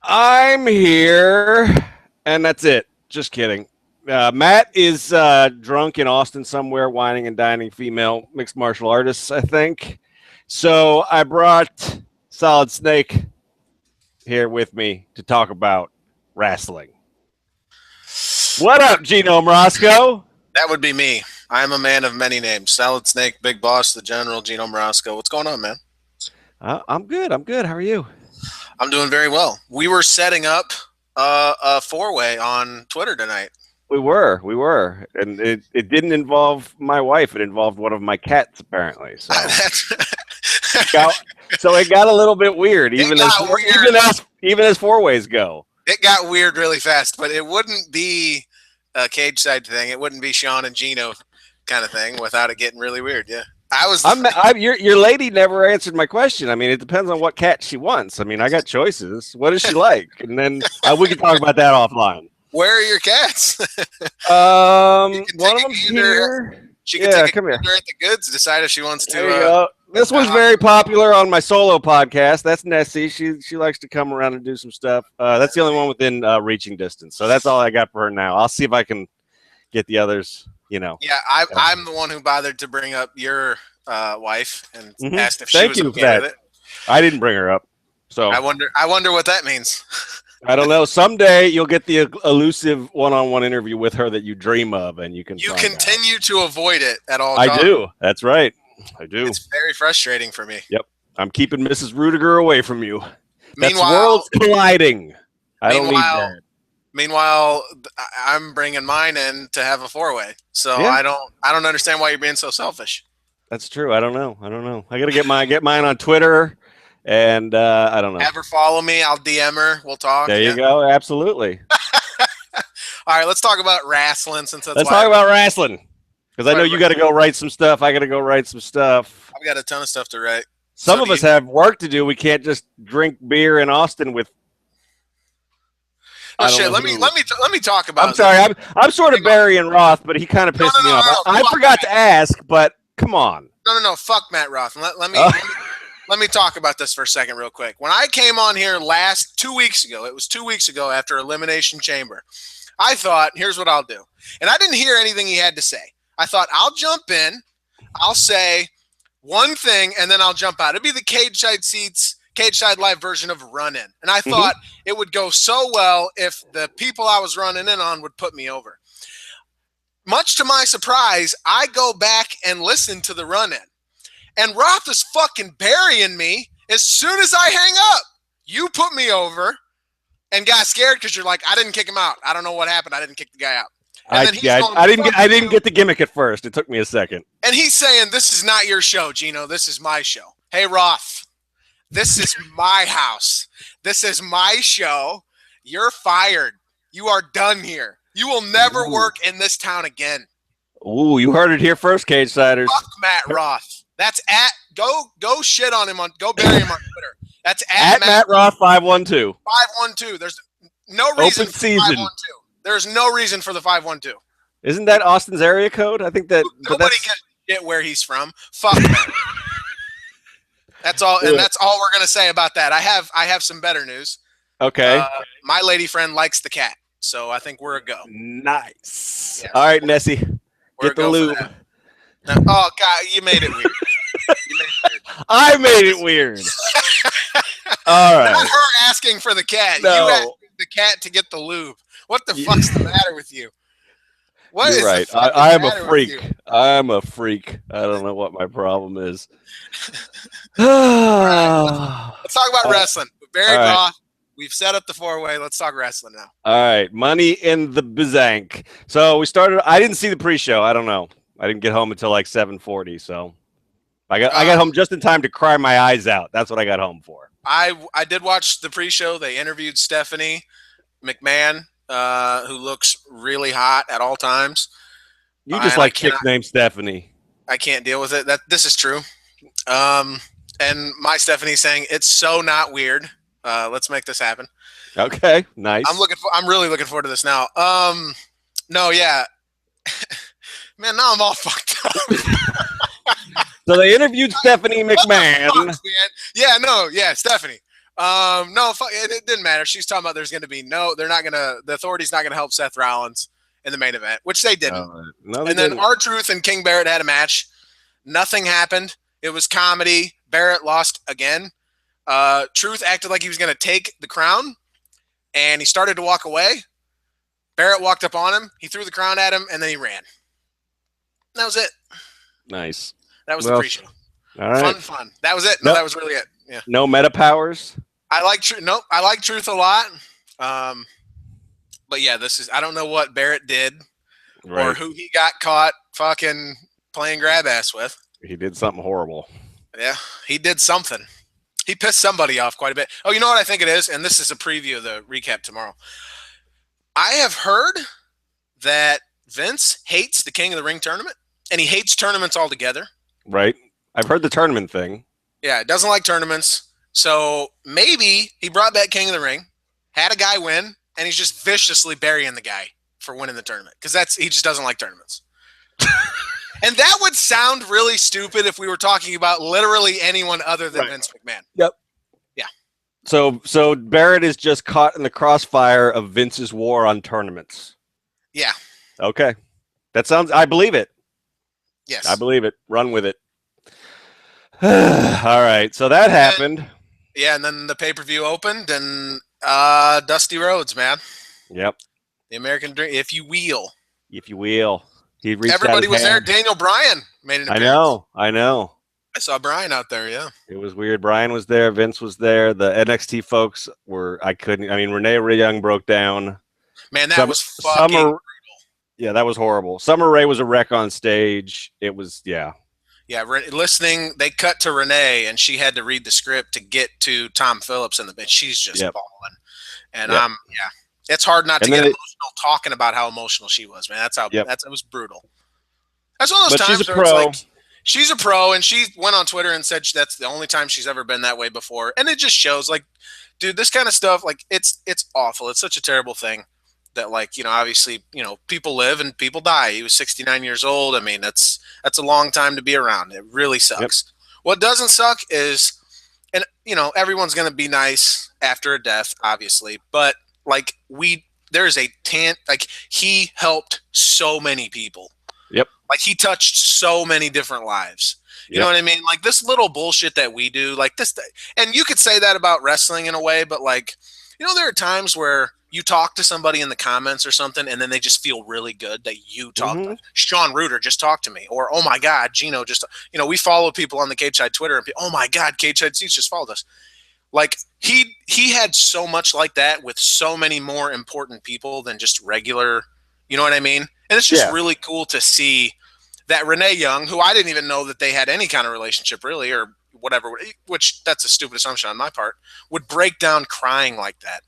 I'm here, and that's it. Just kidding. Matt is drunk in Austin somewhere, whining and dining female mixed martial artists, I think. So I brought Solid Snake here with me to talk about wrestling. What up, Geno Mrosko? That would be me. I'm a man of many names. Salad Snake, Big Boss, the General, Geno Mrosko. What's going on, man? I'm good. I'm good. How are you? I'm doing very well. We were setting up a four-way on Twitter tonight. We were. And it didn't involve my wife. It involved one of my cats, apparently. So, so it got a little bit weird, even as four ways go. It got weird really fast, but it wouldn't be a Cageside thing. It wouldn't be Sean and Geno kind of thing without it getting really weird. Yeah. Your lady never answered my question. I mean, it depends on what cat she wants. I mean, I got choices. What does she like? And then we can talk about that offline. Where are your cats? One of them's here. She can take a come here at the goods. Decide if she wants to. There you go. This one's very popular on my solo podcast. That's Nessie. She likes to come around and do some stuff. That's the only one within reaching distance. So that's all I got for her now. I'll see if I can get the others. Yeah, I'm the one who bothered to bring up your wife and asked if she Thank was you okay for that. with it. I didn't bring her up, so I wonder what that means. I don't know. Someday you'll get the elusive one-on-one interview with her that you dream of, and you can. You continue to avoid it at all I costs. do. That's right. I do. It's very frustrating for me. Yep, I'm keeping Mrs. Rueter away from you. That's Meanwhile, worlds colliding. I don't need that. Meanwhile, I'm bringing mine in to have a four-way, so yeah. I don't understand why you're being so selfish. That's true. I don't know. I gotta get mine on Twitter, and I don't know. Have her follow me. I'll DM her. We'll talk. There you go. Absolutely. All right, let's talk about wrestling. Let's talk about wrestling because I know you got to go write some stuff. I got to go write some stuff. I've got a ton of stuff to write. Some of us have work to do. We can't just drink beer in Austin with. Oh shit! Let me talk about. I'm sorry. I'm sort of burying Roth, but he kind of pissed me off. I forgot to ask, but come on. No. Fuck Matt Roth. Let me talk about this for a second, real quick. When I came on here 2 weeks ago, it was 2 weeks ago after Elimination Chamber. I thought, here's what I'll do, and I didn't hear anything he had to say. I thought I'll jump in, I'll say one thing, and then I'll jump out. It'd be the Cageside Live version of Run In. And I thought it would go so well if the people I was running in on would put me over. Much to my surprise, I go back and listen to the Run In. And Roth is fucking burying me as soon as I hang up. You put me over and got scared because you're like, I didn't kick him out. I don't know what happened. I didn't kick the guy out. I didn't get the gimmick at first. It took me a second. And he's saying, this is not your show, Geno. This is my show. Hey, Roth. This is my house. This is my show. You're fired. You are done here. You will never work in this town again. Ooh, you heard it here first, Cagesiders. Fuck Matt Roth. That's go shit on him go bury him on Twitter. That's at Matt Roth 512. 512. There's no reason Open for season. 512. There's no reason for the 512. Isn't that Austin's area code? I think that nobody can get where he's from. Fuck Matt. That's all, and that's all we're gonna say about that. I have some better news. Okay. My lady friend likes the cat, so I think we're a go. Nice. Yeah. All right, Nessie, get the lube. No, oh God, you made it weird. I made it weird. All right. Not her asking for the cat. No. You asked the cat to get the lube. What the fuck's the matter with you? You're right. I'm a freak. I'm a freak. I don't know what my problem is. Right, let's talk about wrestling. Barry Roth. We've set up the four-way. Let's talk wrestling now. All right. Money in the Bazank. So we started. I didn't see the pre-show. I don't know. I didn't get home until like 7:40. So I got home just in time to cry my eyes out. That's what I got home for. I did watch the pre-show. They interviewed Stephanie McMahon, who looks really hot at all times. You just like chicks named Stephanie. I can't deal with it. This is true. And my Stephanie saying it's so not weird. Let's make this happen. Okay, nice. I'm really looking forward to this now. No, yeah. Man, now I'm all fucked up. So they interviewed Stephanie McMahon. Yeah, Stephanie. No, it didn't matter. She's talking about there's going to be the authority's not going to help Seth Rollins in the main event, which they didn't. No, they and then didn't. R-Truth and King Barrett had a match. Nothing happened. It was comedy. Barrett lost again. Truth acted like he was going to take the crown, and he started to walk away. Barrett walked up on him. He threw the crown at him, and then he ran. That was it. Nice. That was the pre-show. All right. Fun. That was it. No, that was really it. Yeah. No meta powers. I like Truth. Nope. I like Truth a lot. But yeah, I don't know what Barrett did or who he got caught fucking playing grab ass with. He did something horrible. Yeah, he did something. He pissed somebody off quite a bit. Oh, you know what I think it is? And this is a preview of the recap tomorrow. I have heard that Vince hates the King of the Ring tournament, and he hates tournaments altogether. Right. I've heard the tournament thing. Yeah, doesn't like tournaments. So maybe he brought back King of the Ring, had a guy win, and he's just viciously burying the guy for winning the tournament because he just doesn't like tournaments. And that would sound really stupid if we were talking about literally anyone other than Vince McMahon. Yep. Yeah. So Barrett is just caught in the crossfire of Vince's war on tournaments. Yeah. Okay. I believe it. Yes. I believe it. Run with it. All right. So that happened. Yeah, and then the pay-per-view opened, and Dusty Rhodes, man. Yep. The American Dream, if you will. If you will. Everybody was there. Daniel Bryan made an appearance. I know. I saw Bryan out there, yeah. It was weird. Bryan was there. Vince was there. The NXT folks Renee Young broke down. Man, that was fucking brutal. Yeah, that was horrible. Summer Rae was a wreck on stage. It was, yeah. Yeah, they cut to Renee, and she had to read the script to get to Tom Phillips in the bench. She's just balling. And it's hard not to get emotional talking about how emotional she was, man. It was brutal. That's one of those times where it's like she's a pro, and she went on Twitter and said that's the only time she's ever been that way before. And it just shows, like, dude, this kind of stuff, like, it's awful. It's such a terrible thing that, like, obviously, people live and people die. He was 69 years old. I mean, that's a long time to be around. It really sucks. Yep. What doesn't suck is, and everyone's going to be nice after a death, obviously, but like he helped so many people. Yep. Like, he touched so many different lives. You know what I mean? Like, this little bullshit that we do, like this, and you could say that about wrestling in a way, but, like, there are times where you talk to somebody in the comments or something, and then they just feel really good that you talked. Mm-hmm. Sean Rueter just talked to me, or, oh my God, Geno just, we follow people on the Cageside Twitter, and oh my God, Cageside Seats just followed us. Like, he had so much like that with so many more important people than just regular, you know what I mean? And it's just really cool to see that Renee Young, who I didn't even know that they had any kind of relationship really, or whatever, which that's a stupid assumption on my part, would break down crying like that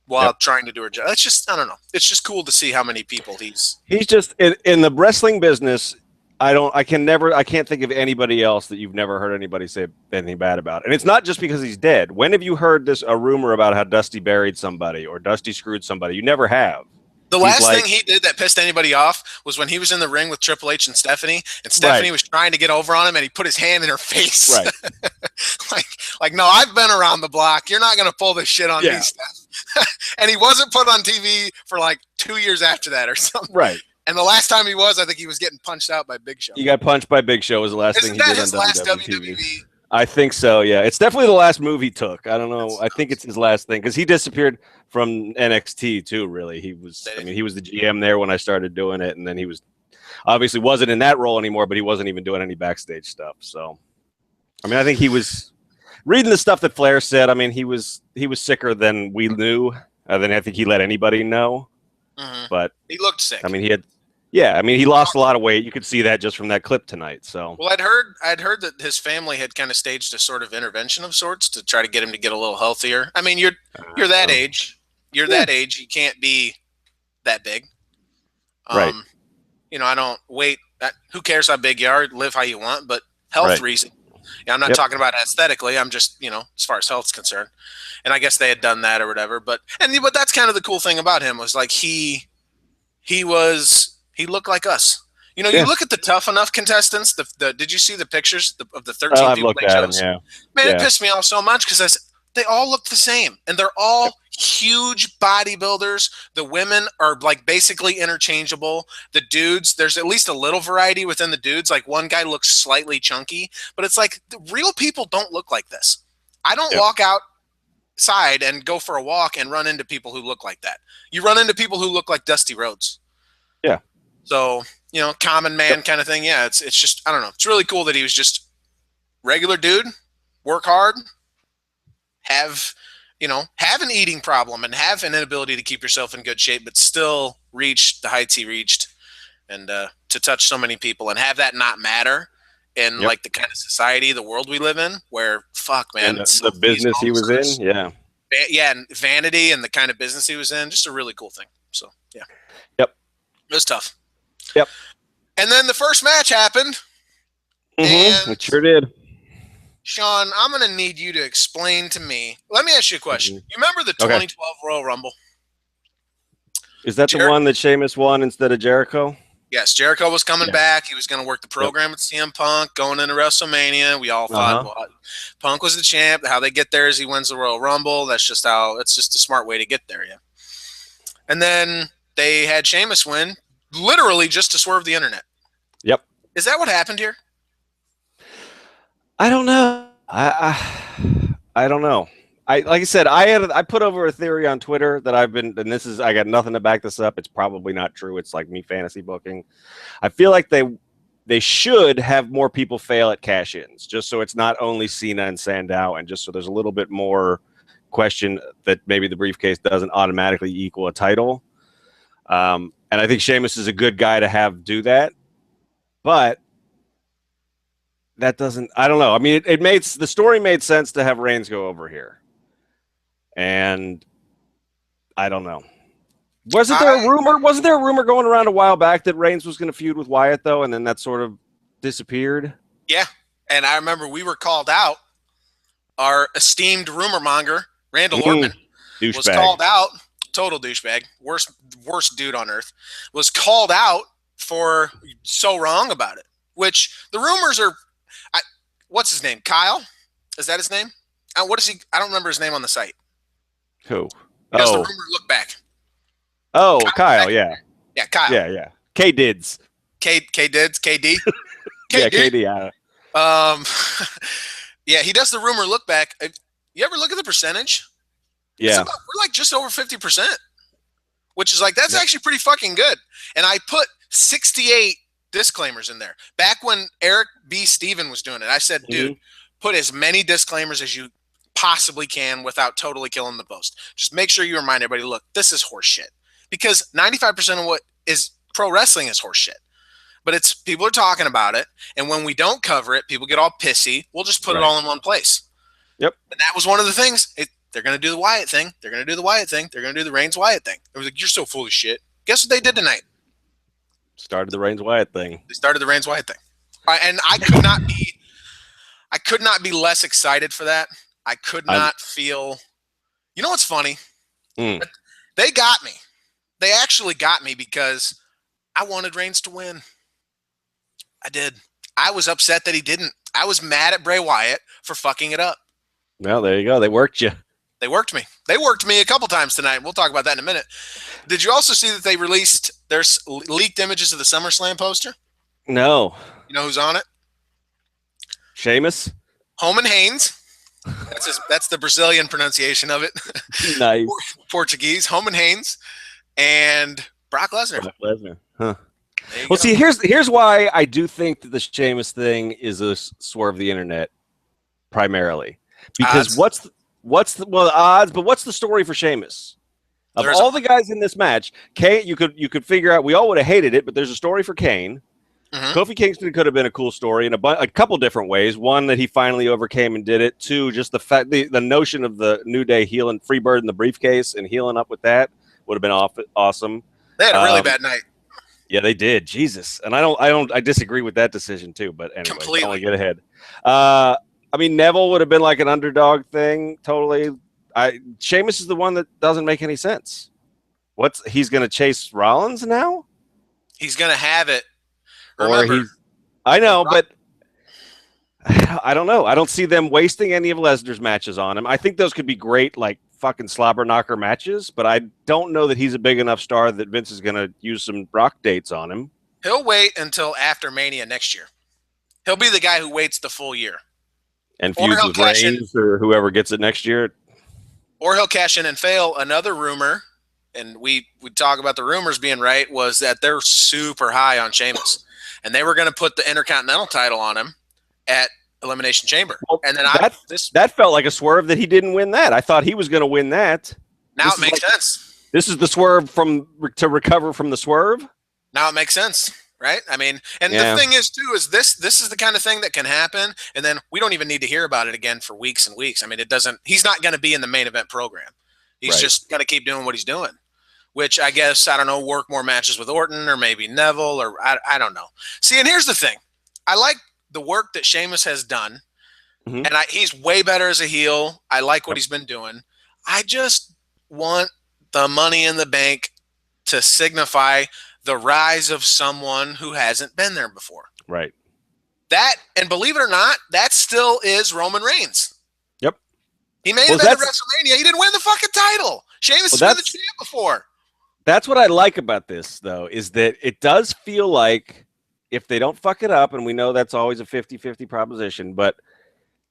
while trying to do her job. It's just, I don't know. It's just cool to see how many people he's just in the wrestling business. I can't think of anybody else that you've never heard anybody say anything bad about. And it's not just because he's dead. When have you heard a rumor about how Dusty buried somebody or Dusty screwed somebody? You never have. The last thing he did that pissed anybody off was when he was in the ring with Triple H and Stephanie was trying to get over on him, and he put his hand in her face. Right. like, no, I've been around the block. You're not going to pull this shit on me, Steph. And he wasn't put on TV for like 2 years after that or something. Right. And the last time he was, I think he was getting punched out by Big Show. He got punched by Big Show was the last thing he did his on last WWE. I think so, yeah. It's definitely the last move he took. I don't know. I think it's his last thing because he disappeared from NXT too, really. He was the GM there when I started doing it, and then he was obviously wasn't in that role anymore, but he wasn't even doing any backstage stuff. So, I mean, I think he was reading the stuff that Flair said. I mean, he was sicker than we knew, than I think he let anybody know. Mm-hmm. But he looked sick. I mean, he lost a lot of weight. You could see that just from that clip tonight. So, well, I'd heard that his family had kind of staged a sort of intervention of sorts to try to get him to get a little healthier. I mean, you're that age. You're that age. You can't be that big. Right. I don't wait. Who cares how big you are? Live how you want, but health reason. Yeah, I'm not talking about aesthetically. I'm just, as far as health's concerned. And I guess they had done that or whatever. But that's kind of the cool thing about him was like he looked like us. You look at the Tough Enough contestants. Did you see the pictures of the 13 I've people looked they at chose? them, Man, it pissed me off so much because They all look the same, and they're all huge bodybuilders. The women are like basically interchangeable. The dudes, there's at least a little variety within the dudes. Like one guy looks slightly chunky, but it's like the real people don't look like this. I don't walk outside and go for a walk and run into people who look like that. You run into people who look like Dusty Rhodes. Yeah. So, common man kind of thing. Yeah, it's just, I don't know. It's really cool that he was just regular dude, work hard, have an eating problem and have an inability to keep yourself in good shape, but still reach the heights he reached, and to touch so many people and have that not matter in like the kind of society, the world we live in, where fuck, man, and the business he was in, and vanity and the kind of business he was in, just a really cool thing. So yeah, it was tough. And then the first match happened. And it sure did. Sean, I'm going to need you to explain to me. Let me ask you a question. You remember the 2012 Royal Rumble? Is that the one that Sheamus won instead of Jericho? Yes, Jericho was coming back. He was going to work the program with CM Punk, going into WrestleMania. We all thought, well, Punk was the champ. How they get there is he wins the Royal Rumble. That's just it's just a smart way to get there, And then they had Sheamus win, literally just to swerve the internet. Yep. Is that what happened here? I don't know. I don't know. Like I said, I put over a theory on Twitter that I got nothing to back this up. It's probably not true. It's like me fantasy booking. I feel like they should have more people fail at cash-ins, just so it's not only Cena and Sandow, and just so there's a little bit more question that maybe the briefcase doesn't automatically equal a title. And I think Sheamus is a good guy to have do that, but that doesn't. I don't know. I mean, the story made sense to have Reigns go over here, and I don't know. Wasn't there a rumor going around a while back that Reigns was going to feud with Wyatt though, and then that sort of disappeared? Yeah, and I remember we were called out. Our esteemed rumor monger Randall Orton was called out. Total douchebag, worst dude on earth, was called out for so wrong about it. Which the rumors are. What's his name? Kyle? Is that his name? What is he? I don't remember his name on the site. Who? The rumor look back. Oh, Kyle, yeah. Yeah, Kyle. Yeah. K-Dids. K-Dids? KD? Yeah, KD. Yeah, he does the rumor look back. You ever look at the percentage? Yeah. We're like just over 50%, which is like, that's actually pretty fucking good. And I put 68 disclaimers in there. Back when Eric B. Steven was doing it, I said, dude, put as many disclaimers as you possibly can without totally killing the post. Just make sure you remind everybody, look, this is horse shit. Because 95% of what is pro wrestling is horse shit. But it's people are talking about it, and when we don't cover it, people get all pissy. We'll just put it all in one place. Yep. And that was one of the things. They're going to do the Wyatt thing. They're going to do the Wyatt thing.Ey're going to do the Reigns Wyatt thing. It was like, you're so full of shit. Guess what they did tonight? Started the Reigns Wyatt thing. They started the Reigns Wyatt thing. And I could not be less excited for that. I could not feel. You know what's funny? They got me. They actually got me because I wanted Reigns to win. I did. I was upset that he didn't. I was mad at Bray Wyatt for fucking it up. Well, there you go. They worked you. They worked me. They worked me a couple times tonight. We'll talk about that in a minute. Did you also see that they released their leaked images of the SummerSlam poster? No. You know who's on it? Sheamus? Holman Haynes. That's the Brazilian pronunciation of it. Nice. Portuguese. Holman Haynes and Brock Lesnar. Brock Lesnar. Huh. Well, see, here's why I do think that the Sheamus thing is a swerve of the internet, primarily. Because what's the odds? But what's the story for Sheamus? Of all the guys in this match, Kane, you could figure out. We all would have hated it, but there's a story for Kane. Kofi Kingston could have been a cool story in a couple different ways. One, that he finally overcame and did it. Two, just the fact the notion of the New Day healing Freebird in the briefcase and healing up with that would have been awesome. They had a really bad night. Yeah, they did. Jesus, and I disagree with that decision too. But anyway, completely. Don't get ahead. I mean, Neville would have been like an underdog thing. Totally. Sheamus is the one that doesn't make any sense. He's going to chase Rollins now? He's going to have it. Remember, I know, but I don't know. I don't see them wasting any of Lesnar's matches on him. I think those could be great, like fucking slobber knocker matches, but I don't know that he's a big enough star that Vince is going to use some rock dates on him. He'll wait until after Mania next year. He'll be the guy who waits the full year. And feuds with Reigns or whoever gets it next year. Or he'll cash in and fail. Another rumor, and we talk about the rumors being right, was that they're super high on Sheamus. And they were going to put the Intercontinental title on him at Elimination Chamber. Well, and then that felt like a swerve that he didn't win that. I thought he was going to win that. Now it makes sense. This is the swerve to recover from the swerve? Now it makes sense. Right? I mean, and the thing is, too, is this is the kind of thing that can happen, and then we don't even need to hear about it again for weeks and weeks. I mean, he's not going to be in the main event program. He's just going to keep doing what he's doing, which I guess, I don't know, work more matches with Orton or maybe Neville, or I don't know. See, and here's the thing. I like the work that Sheamus has done, and he's way better as a heel. I like what he's been doing. I just want the Money in the Bank to signify the rise of someone who hasn't been there before. Right. That, and believe it or not, that still is Roman Reigns. Yep. He made it at WrestleMania. He didn't win the fucking title. Sheamus has been the champ before. That's what I like about this, though, is that it does feel like if they don't fuck it up, and we know that's always a 50-50 proposition, but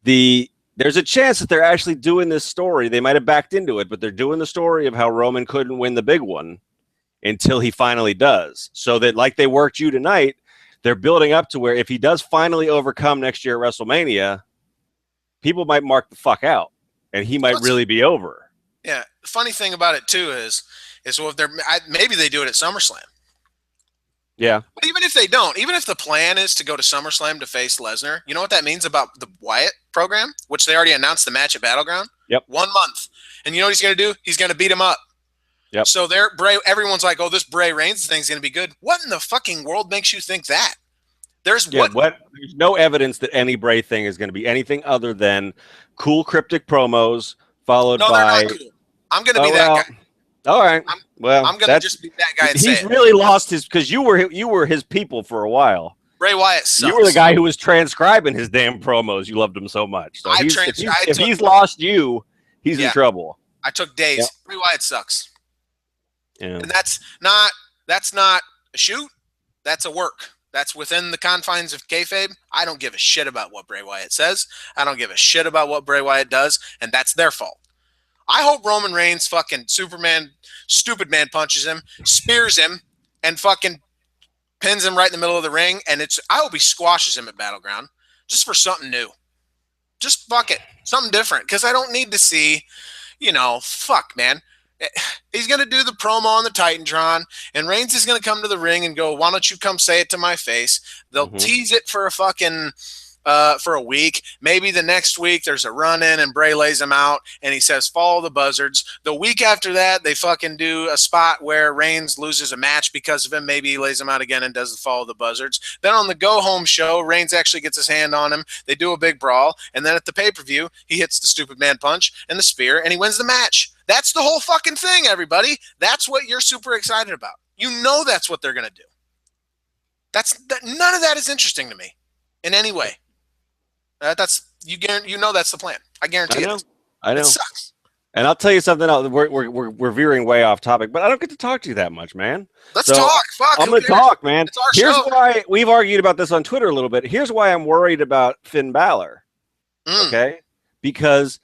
there's a chance that they're actually doing this story. They might have backed into it, but they're doing the story of how Roman couldn't win the big one until he finally does. So that, like they worked you tonight, they're building up to where if he does finally overcome next year at WrestleMania, people might mark the fuck out, and he might really be over. Yeah. The funny thing about it, too, is well, if maybe they do it at SummerSlam. Yeah. But even if they don't, even if the plan is to go to SummerSlam to face Lesnar, you know what that means about the Wyatt program, which they already announced the match at Battleground? Yep. 1 month. And you know what he's going to do? He's going to beat him up. Yep. So everyone's like, oh, this Bray Reigns thing's going to be good. What in the fucking world makes you think that? There's no evidence that any Bray thing is going to be anything other than cool cryptic promos followed by. They're not cool. I'm going to be that guy. All right. I'm going to just be that guy and say he's really lost his, because you were his people for a while. Bray Wyatt sucks. You were the guy who was transcribing his damn promos. You loved him so much. So if he's lost you, he's in trouble. I took days. Yep. Bray Wyatt sucks. Yeah. And that's not a shoot. That's a work. That's within the confines of kayfabe. I don't give a shit about what Bray Wyatt says. I don't give a shit about what Bray Wyatt does, and that's their fault. I hope Roman Reigns fucking stupid man punches him, spears him, and fucking pins him right in the middle of the ring. And I hope he squashes him at Battleground just for something new. Just fuck it. Something different. Because I don't need to see, fuck, man. He's going to do the promo on the Titantron, and Reigns is going to come to the ring and go, why don't you come say it to my face? They'll tease it for for a week. Maybe the next week there's a run-in and Bray lays him out, and he says, follow the buzzards. The week after that, they fucking do a spot where Reigns loses a match because of him. Maybe he lays him out again and does the follow the buzzards. Then on the go-home show, Reigns actually gets his hand on him. They do a big brawl, and then at the pay-per-view, he hits the stupid man punch and the spear, and he wins the match. That's the whole fucking thing, everybody. That's what you're super excited about. You know that's what they're going to do. None of that is interesting to me in any way. That's the plan. I guarantee it. I know. It sucks. And I'll tell you something else. We're veering way off topic, but I don't get to talk to you that much, man. Let's talk. Fuck. I'm going to talk, man. It's our Here's show. why we've argued about this on Twitter a little bit. Here's why I'm worried about Finn Balor. Okay, because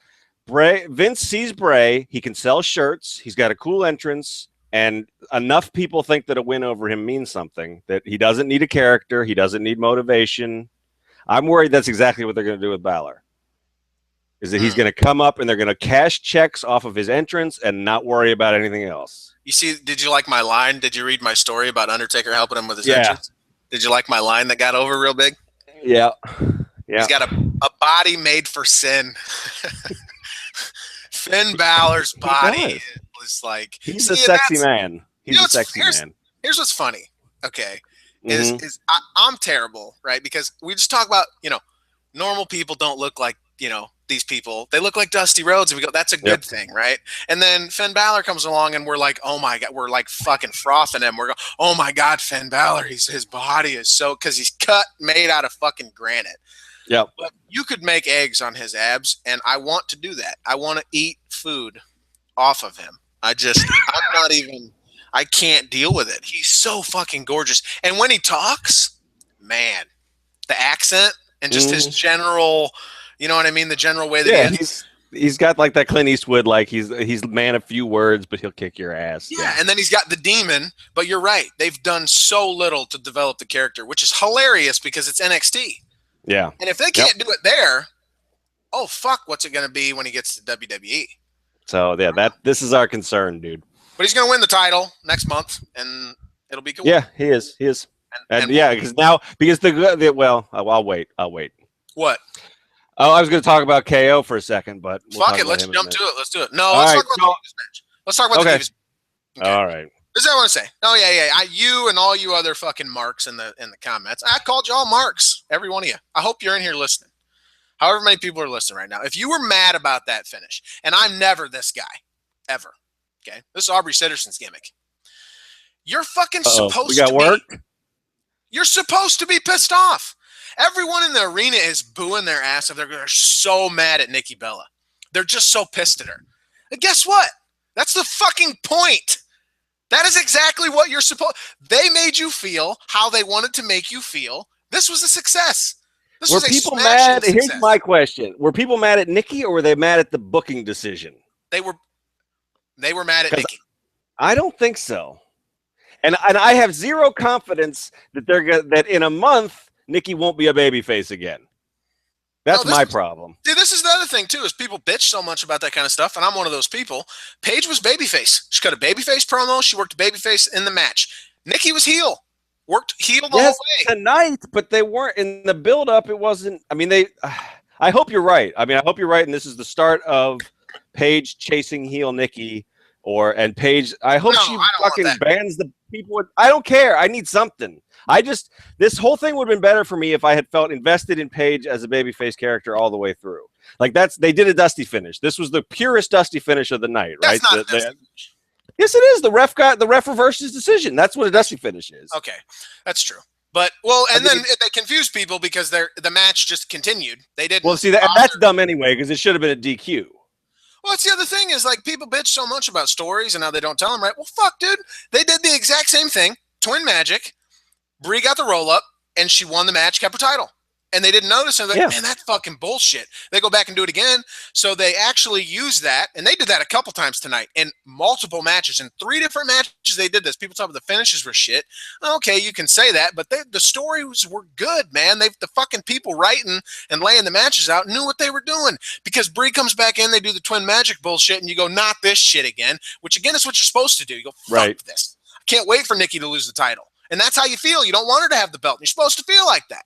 Vince sees Bray. He can sell shirts. He's got a cool entrance, and enough people think that a win over him means something. That he doesn't need a character. He doesn't need motivation. I'm worried that's exactly what they're going to do with Balor. Is that he's going to come up and they're going to cash checks off of his entrance and not worry about anything else. You see, did you like my line? Did you read my story about Undertaker helping him with his entrance? Did you like my line that got over real big? Yeah. He's got a body made for sin. Finn Balor's body was like... He's a sexy man. He's a sexy man. Here's what's funny, okay? I'm terrible, right? Because we just talk about, normal people don't look like, these people. They look like Dusty Rhodes, and we go, that's a good thing, right? And then Finn Balor comes along, and we're like, oh my God, we're like fucking frothing him. We're going, oh my God, Finn Balor, his body is so, because he's made out of fucking granite. Yep. But you could make eggs on his abs, and I want to do that. I want to eat food off of him. I'm not even, I can't deal with it. He's so fucking gorgeous. And when he talks, man, the accent and just his general, you know what I mean? The general way that he is. He's got like that Clint Eastwood, like he's man of few words, but he'll kick your ass. Yeah, and then he's got the demon, but you're right. They've done so little to develop the character, which is hilarious because it's NXT. Yeah. And if they can't do it there, oh, fuck, what's it going to be when he gets to WWE? So, yeah, this is our concern, dude. But he's going to win the title next month, and it'll be cool. Yeah, he is. And yeah, because I'll wait. What? Oh, I was going to talk about KO for a second, but fuck it. Let's jump to it. Let's do it. No, let's talk about the Divas match. Let's talk about the Divas. Okay. All right. This is what I want to say. Oh yeah. You and all you other fucking marks in the comments. I called y'all marks, every one of you. I hope you're in here listening. However many people are listening right now. If you were mad about that finish, and I'm never this guy, ever. Okay, this is Aubrey Sitterson's gimmick. You're fucking supposed to work. You're supposed to be pissed off. Everyone in the arena is booing their ass if they're so mad at Nikki Bella. They're just so pissed at her. And guess what? That's the fucking point. That is exactly what you're supposed. They made you feel how they wanted to make you feel. This was a success. Were people mad? Here's my question: were people mad at Nikki, or were they mad at the booking decision? They were mad at Nikki. I don't think so, and I have zero confidence that that in a month Nikki won't be a babyface again. That's my problem. Dude, this is the other thing, too, is people bitch so much about that kind of stuff, and I'm one of those people. Paige was babyface. She cut a babyface promo. She worked babyface in the match. Nikki was heel. Worked heel the whole way. Tonight, but they weren't in the build-up. It wasn't. I mean, I hope you're right. I hope you're right, and this is the start of Paige chasing heel Nikki, and Paige. I hope she fucking bans the people. I don't care. I need something. This whole thing would have been better for me if I had felt invested in Paige as a babyface character all the way through. Like they did a dusty finish. This was the purest dusty finish of the night, right? That's not a dusty finish. Yes, it is. The ref reversed his decision. That's what a dusty finish is. Okay, that's true. But then they confused people because the match just continued. They didn't. Well, see that's dumb anyway because it should have been a DQ. Well, that's the other thing is like people bitch so much about stories and how they don't tell them right. Well, fuck, dude. They did the exact same thing. Twin Magic. Brie got the roll up and she won the match, kept her title. And they didn't notice. And they're like, man, that's fucking bullshit. They go back and do it again. So they actually use that. And they did that a couple times tonight in multiple matches. In 3 different matches, they did this. People talk about the finishes were shit. Okay, you can say that. But the stories were good, man. The fucking people writing and laying the matches out knew what they were doing. Because Brie comes back in, they do the Twin Magic bullshit. And you go, not this shit again. Which, again, is what you're supposed to do. You go, fuck this. I can't wait for Nikki to lose the title. And that's how you feel. You don't want her to have the belt. You're supposed to feel like that.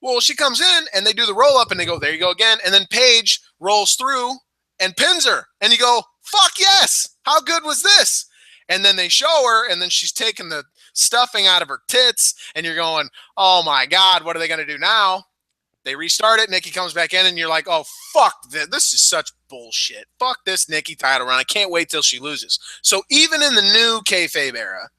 Well, she comes in and they do the roll up and they go, there you go again. And then Paige rolls through and pins her. And you go, fuck yes. How good was this? And then they show her and then she's taking the stuffing out of her tits. And you're going, oh my God, what are they going to do now? They restart it. Nikki comes back in and you're like, oh, fuck this. This is such bullshit. Fuck this Nikki title run. I can't wait till she loses. So even in the new kayfabe era,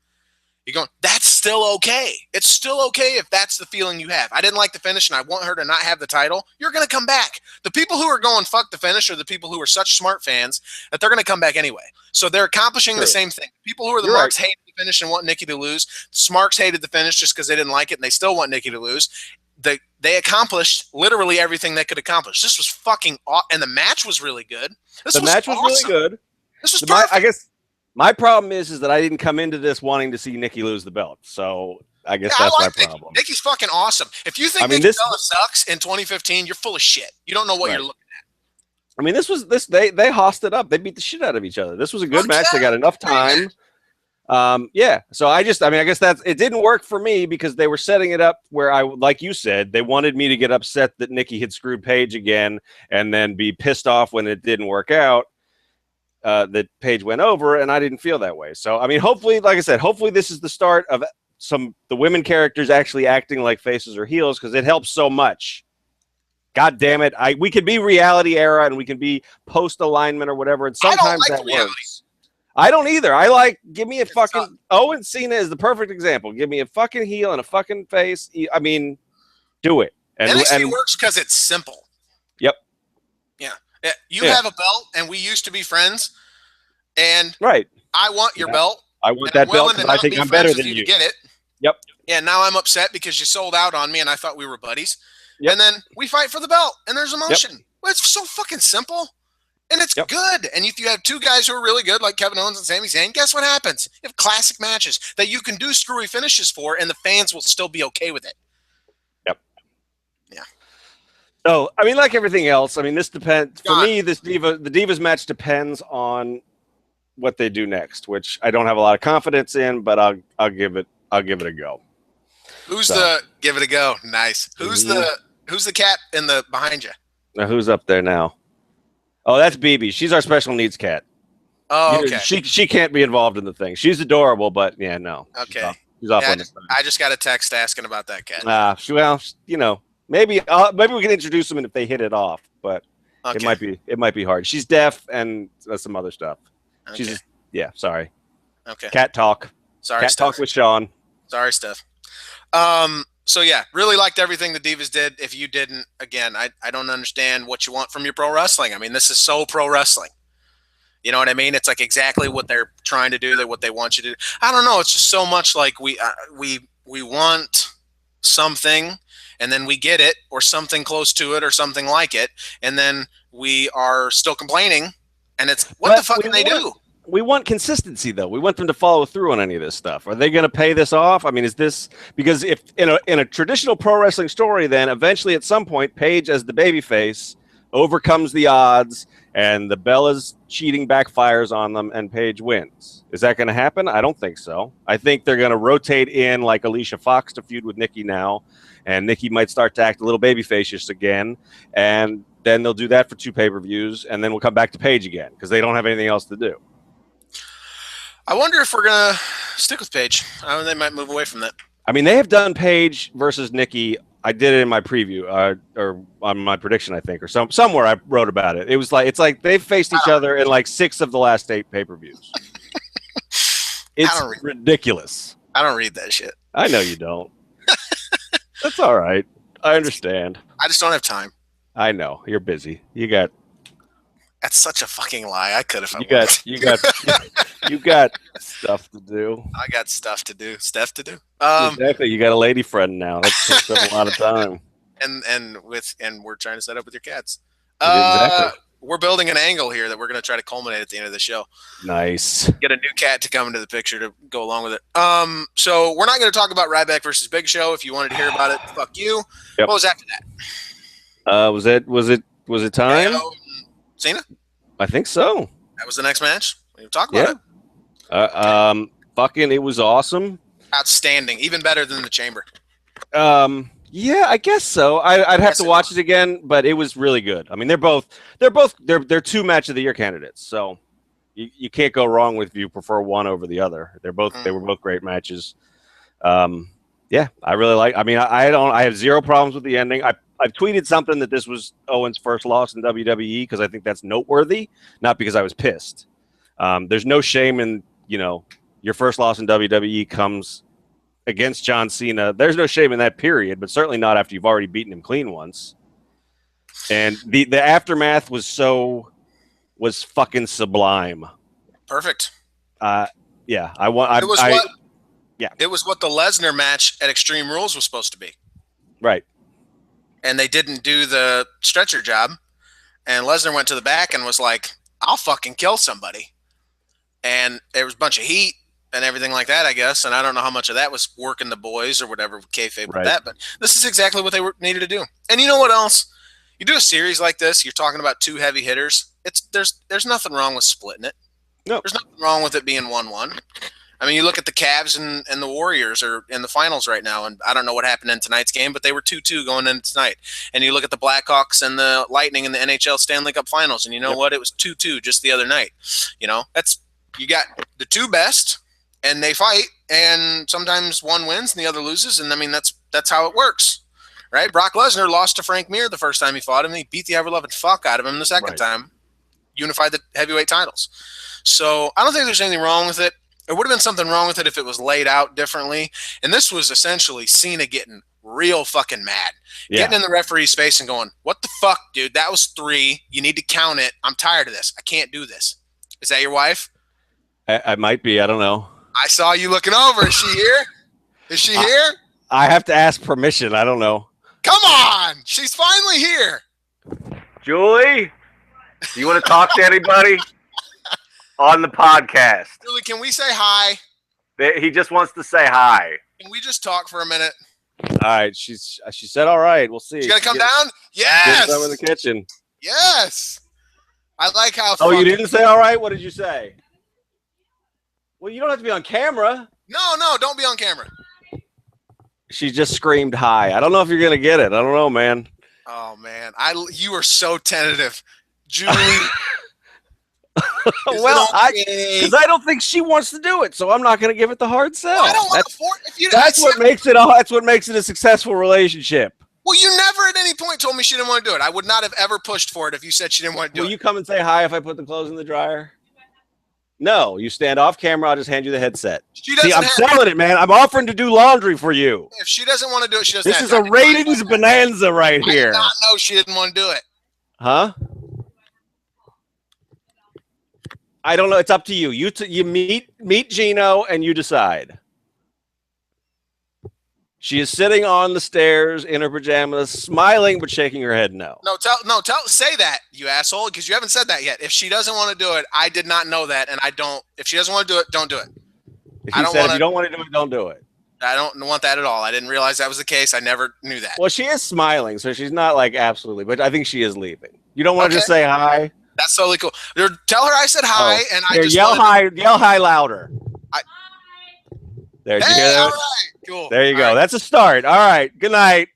you're going, that's still okay. It's still okay if that's the feeling you have. I didn't like the finish and I want her to not have the title. You're going to come back. The people who are going, fuck the finish are the people who are such smart fans that they're going to come back anyway. So they're accomplishing the same thing. People who are the marks hated the finish and want Nikki to lose. Smarks hated the finish just because they didn't like it and they still want Nikki to lose. They accomplished literally everything they could accomplish. This was fucking awesome. And the match was really good. The match was really good. This was perfect. I guess my problem is that I didn't come into this wanting to see Nikki lose the belt. So I guess that's my problem. Nikki's fucking awesome. If you think Nikki Bella sucks in 2015, you're full of shit. You don't know what you're looking at. I mean, they hossed it up. They beat the shit out of each other. This was a good match. They got enough time. So I guess it didn't work for me because they were setting it up where like you said, they wanted me to get upset that Nikki had screwed Paige again and then be pissed off when it didn't work out. That Paige went over, and I didn't feel that way. So, I mean, hopefully, like I said, hopefully this is the start of the women characters actually acting like faces or heels because it helps so much. God damn it. We could be reality era and we can be post alignment or whatever, and sometimes that works. I don't either. Give me a fucking Owens Cena is the perfect example. Give me a fucking heel and a fucking face. I mean, do it. NXT works because it's simple. Yep. Yeah. You have a belt, and we used to be friends, and right. I want your belt. I want that belt because I think I'm better than you to get it. Yep. Yeah, now I'm upset because you sold out on me, and I thought we were buddies. Yep. And then we fight for the belt, and there's emotion. Yep. Well, it's so fucking simple, and it's good. And if you have two guys who are really good, like Kevin Owens and Sami Zayn, guess what happens? You have classic matches that you can do screwy finishes for, and the fans will still be okay with it. Yep. Yeah. So, I mean, like everything else, I mean, this depends. For me, the Divas match depends on what they do next, which I don't have a lot of confidence in, but I'll give it a go. Who's give it a go? Nice. Who's the cat in the behind you? Now who's up there now? Oh, that's BB. She's our special needs cat. Oh, okay. She can't be involved in the thing. She's adorable, but yeah, no. Okay. She's off on the side. I just got a text asking about that cat. Well, you know, maybe we can introduce them if they hit it off, but it might be hard. She's deaf and some other stuff. Okay. Sorry. Okay. Cat talk. Sorry, Cat Steph. talk with Sean. Sorry, Steph. So yeah, really liked everything the Divas did. If you didn't, again, I don't understand what you want from your pro wrestling. I mean, this is so pro wrestling. You know what I mean? It's like exactly what they're trying to do, what they want you to do. I don't know. It's just so much like we want something, and then we get it, or something close to it, or something like it, and then we are still complaining. And it's what the fuck can they do? We want consistency, though. We want them to follow through on any of this stuff. Are they going to pay this off? I mean, is this because if in a traditional pro wrestling story, then eventually at some point, Paige as the babyface overcomes the odds, and the Bella's cheating backfires on them, and Paige wins. Is that going to happen? I don't think so. I think they're going to rotate in like Alicia Fox to feud with Nikki now, and Nikki might start to act a little babyfacious again, and then they'll do that for 2 pay-per-views, and then we'll come back to Paige again because they don't have anything else to do. I wonder if we're going to stick with Paige. They might move away from that. I mean, they have done Paige versus Nikki. I did it in my preview or on my prediction, I think, or somewhere I wrote about it. It's like they've faced each other in like 6 of the last 8 pay-per-views. It's ridiculous. I don't read that shit. I know you don't. That's all right. I understand. I just don't have time. I know. You're busy. That's such a fucking lie. I could if I wanted. You got stuff to do. I got stuff to do. Stuff to do. Exactly. You got a lady friend now. That takes up a lot of time. And we're trying to set up with your cats. Exactly. We're building an angle here that we're going to try to culminate at the end of the show. Nice. Get a new cat to come into the picture to go along with it. So we're not going to talk about Ryback versus Big Show. If you wanted to hear about it, fuck you. Yep. What was after that? Was it time? Cena? I think so. That was the next match. We talk about it. It was awesome. Outstanding. Even better than the Chamber. Yeah, I guess so. I'd have to watch it again, but it was really good. I mean, they're 2 match of the year candidates, so you can't go wrong if you prefer one over the other. They were both great matches. Yeah, I really like. I mean, I have 0 problems with the ending. I've tweeted something that this was Owens' first loss in WWE because I think that's noteworthy, not because I was pissed. There's no shame in, your first loss in WWE comes against John Cena. There's no shame in that period, but certainly not after you've already beaten him clean once. And the aftermath was fucking sublime. Perfect. Yeah, it was what the Lesnar match at Extreme Rules was supposed to be. Right. And they didn't do the stretcher job. And Lesnar went to the back and was like, I'll fucking kill somebody. And there was a bunch of heat and everything like that, I guess. And I don't know how much of that was working the boys or whatever, kayfabe with that. But this is exactly what they needed to do. And you know what else? You do a series like this, you're talking about 2 heavy hitters. There's nothing wrong with splitting it. No. There's nothing wrong with it being 1-1. I mean, you look at the Cavs and the Warriors are in the finals right now, and I don't know what happened in tonight's game, but they were 2-2 going into tonight. And you look at the Blackhawks and the Lightning in the NHL Stanley Cup Finals, and you know what? It was 2-2 just the other night. You got the 2 best, and they fight, and sometimes one wins and the other loses, and I mean that's how it works, right? Brock Lesnar lost to Frank Mir the first time he fought him. He beat the ever-loving fuck out of him the second time, unified the heavyweight titles. So I don't think there's anything wrong with it. There would have been something wrong with it if it was laid out differently. And this was essentially Cena getting real fucking mad. Yeah. Getting in the referee's face and going, what the fuck, dude? That was 3. You need to count it. I'm tired of this. I can't do this. Is that your wife? I might be. I don't know. I saw you looking over. Is she here? Is she here? I have to ask permission. I don't know. Come on. She's finally here. Julie, do you want to talk to anybody on the podcast? Julie, can we say hi? He just wants to say hi. Can we just talk for a minute? All right. She said, all right. We'll see. She's going to come down? Get Yes. some in the kitchen. Yes. I like how. Oh, you didn't say all right? What did you say? Well, you don't have to be on camera. No, don't be on camera. She just screamed hi. I don't know if you're gonna get it. I don't know, man. Oh man, you were so tentative, Julie. Well, because I don't think she wants to do it, so I'm not gonna give it the hard sell. Well, I don't want to force. That's what makes it. That's what makes it a successful relationship. Well, you never at any point told me she didn't want to do it. I would not have ever pushed for it if you said she didn't want to do it. Will you come and say hi if I put the clothes in the dryer? No, you stand off camera. I'll just hand you the headset. See, I'm selling it, man. I'm offering to do laundry for you. If she doesn't want to do it, she doesn't. This is a ratings bonanza right here. I did not know she didn't want to do it. Huh? I don't know. It's up to you. You meet Geno and you decide. She is sitting on the stairs in her pajamas, smiling but shaking her head no. Say that, you asshole, because you haven't said that yet. If she doesn't want to do it, I did not know that, and I don't. If she doesn't want to do it, don't do it. If you don't want to do it, don't do it. I don't want that at all. I didn't realize that was the case. I never knew that. Well, she is smiling, so she's not like absolutely, but I think she is leaving. You don't want to just say hi? That's totally cool. Tell her I said hi, and I just yell hi louder. There, did you hear that? All right, cool. There you go. Right. That's a start. All right. Good night.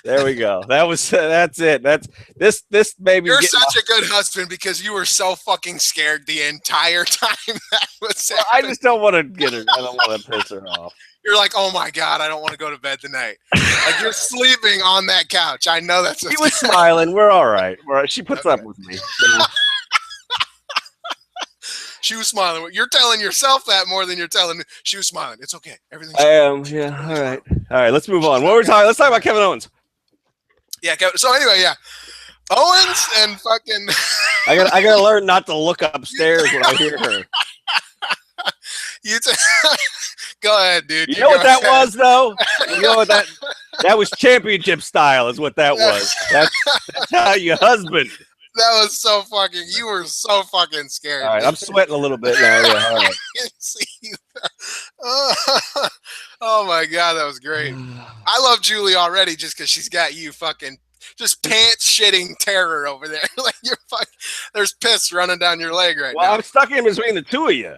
There we go. That's it. That's this baby. You're such a good husband because you were so fucking scared the entire time that was happening. I just don't want to get her. I don't want to piss her off. You're like, oh my God, I don't want to go to bed tonight. Like you're sleeping on that couch. I know that's. She was smiling. We're all right. She puts up with me. So. She was smiling. You're telling yourself that more than you're telling me. She was smiling. It's okay. Everything's I am. Yeah. All right. All right. Let's move on. What were we talking? Let's talk about Kevin Owens. Yeah. So anyway, yeah. Owens and fucking. I gotta learn not to look upstairs when I hear her. Go ahead, dude. You know what that was, though? You know what that was championship style is what that was. That's how you husband. That was so fucking. You were so fucking scared. All right, I'm sweating a little bit now. Yeah, all right. I can see that. Oh my God, that was great. I love Julie already just because she's got you fucking just pants shitting terror over there. Like you're fucking. There's piss running down your leg right now. Well, I'm stuck in between the two of you.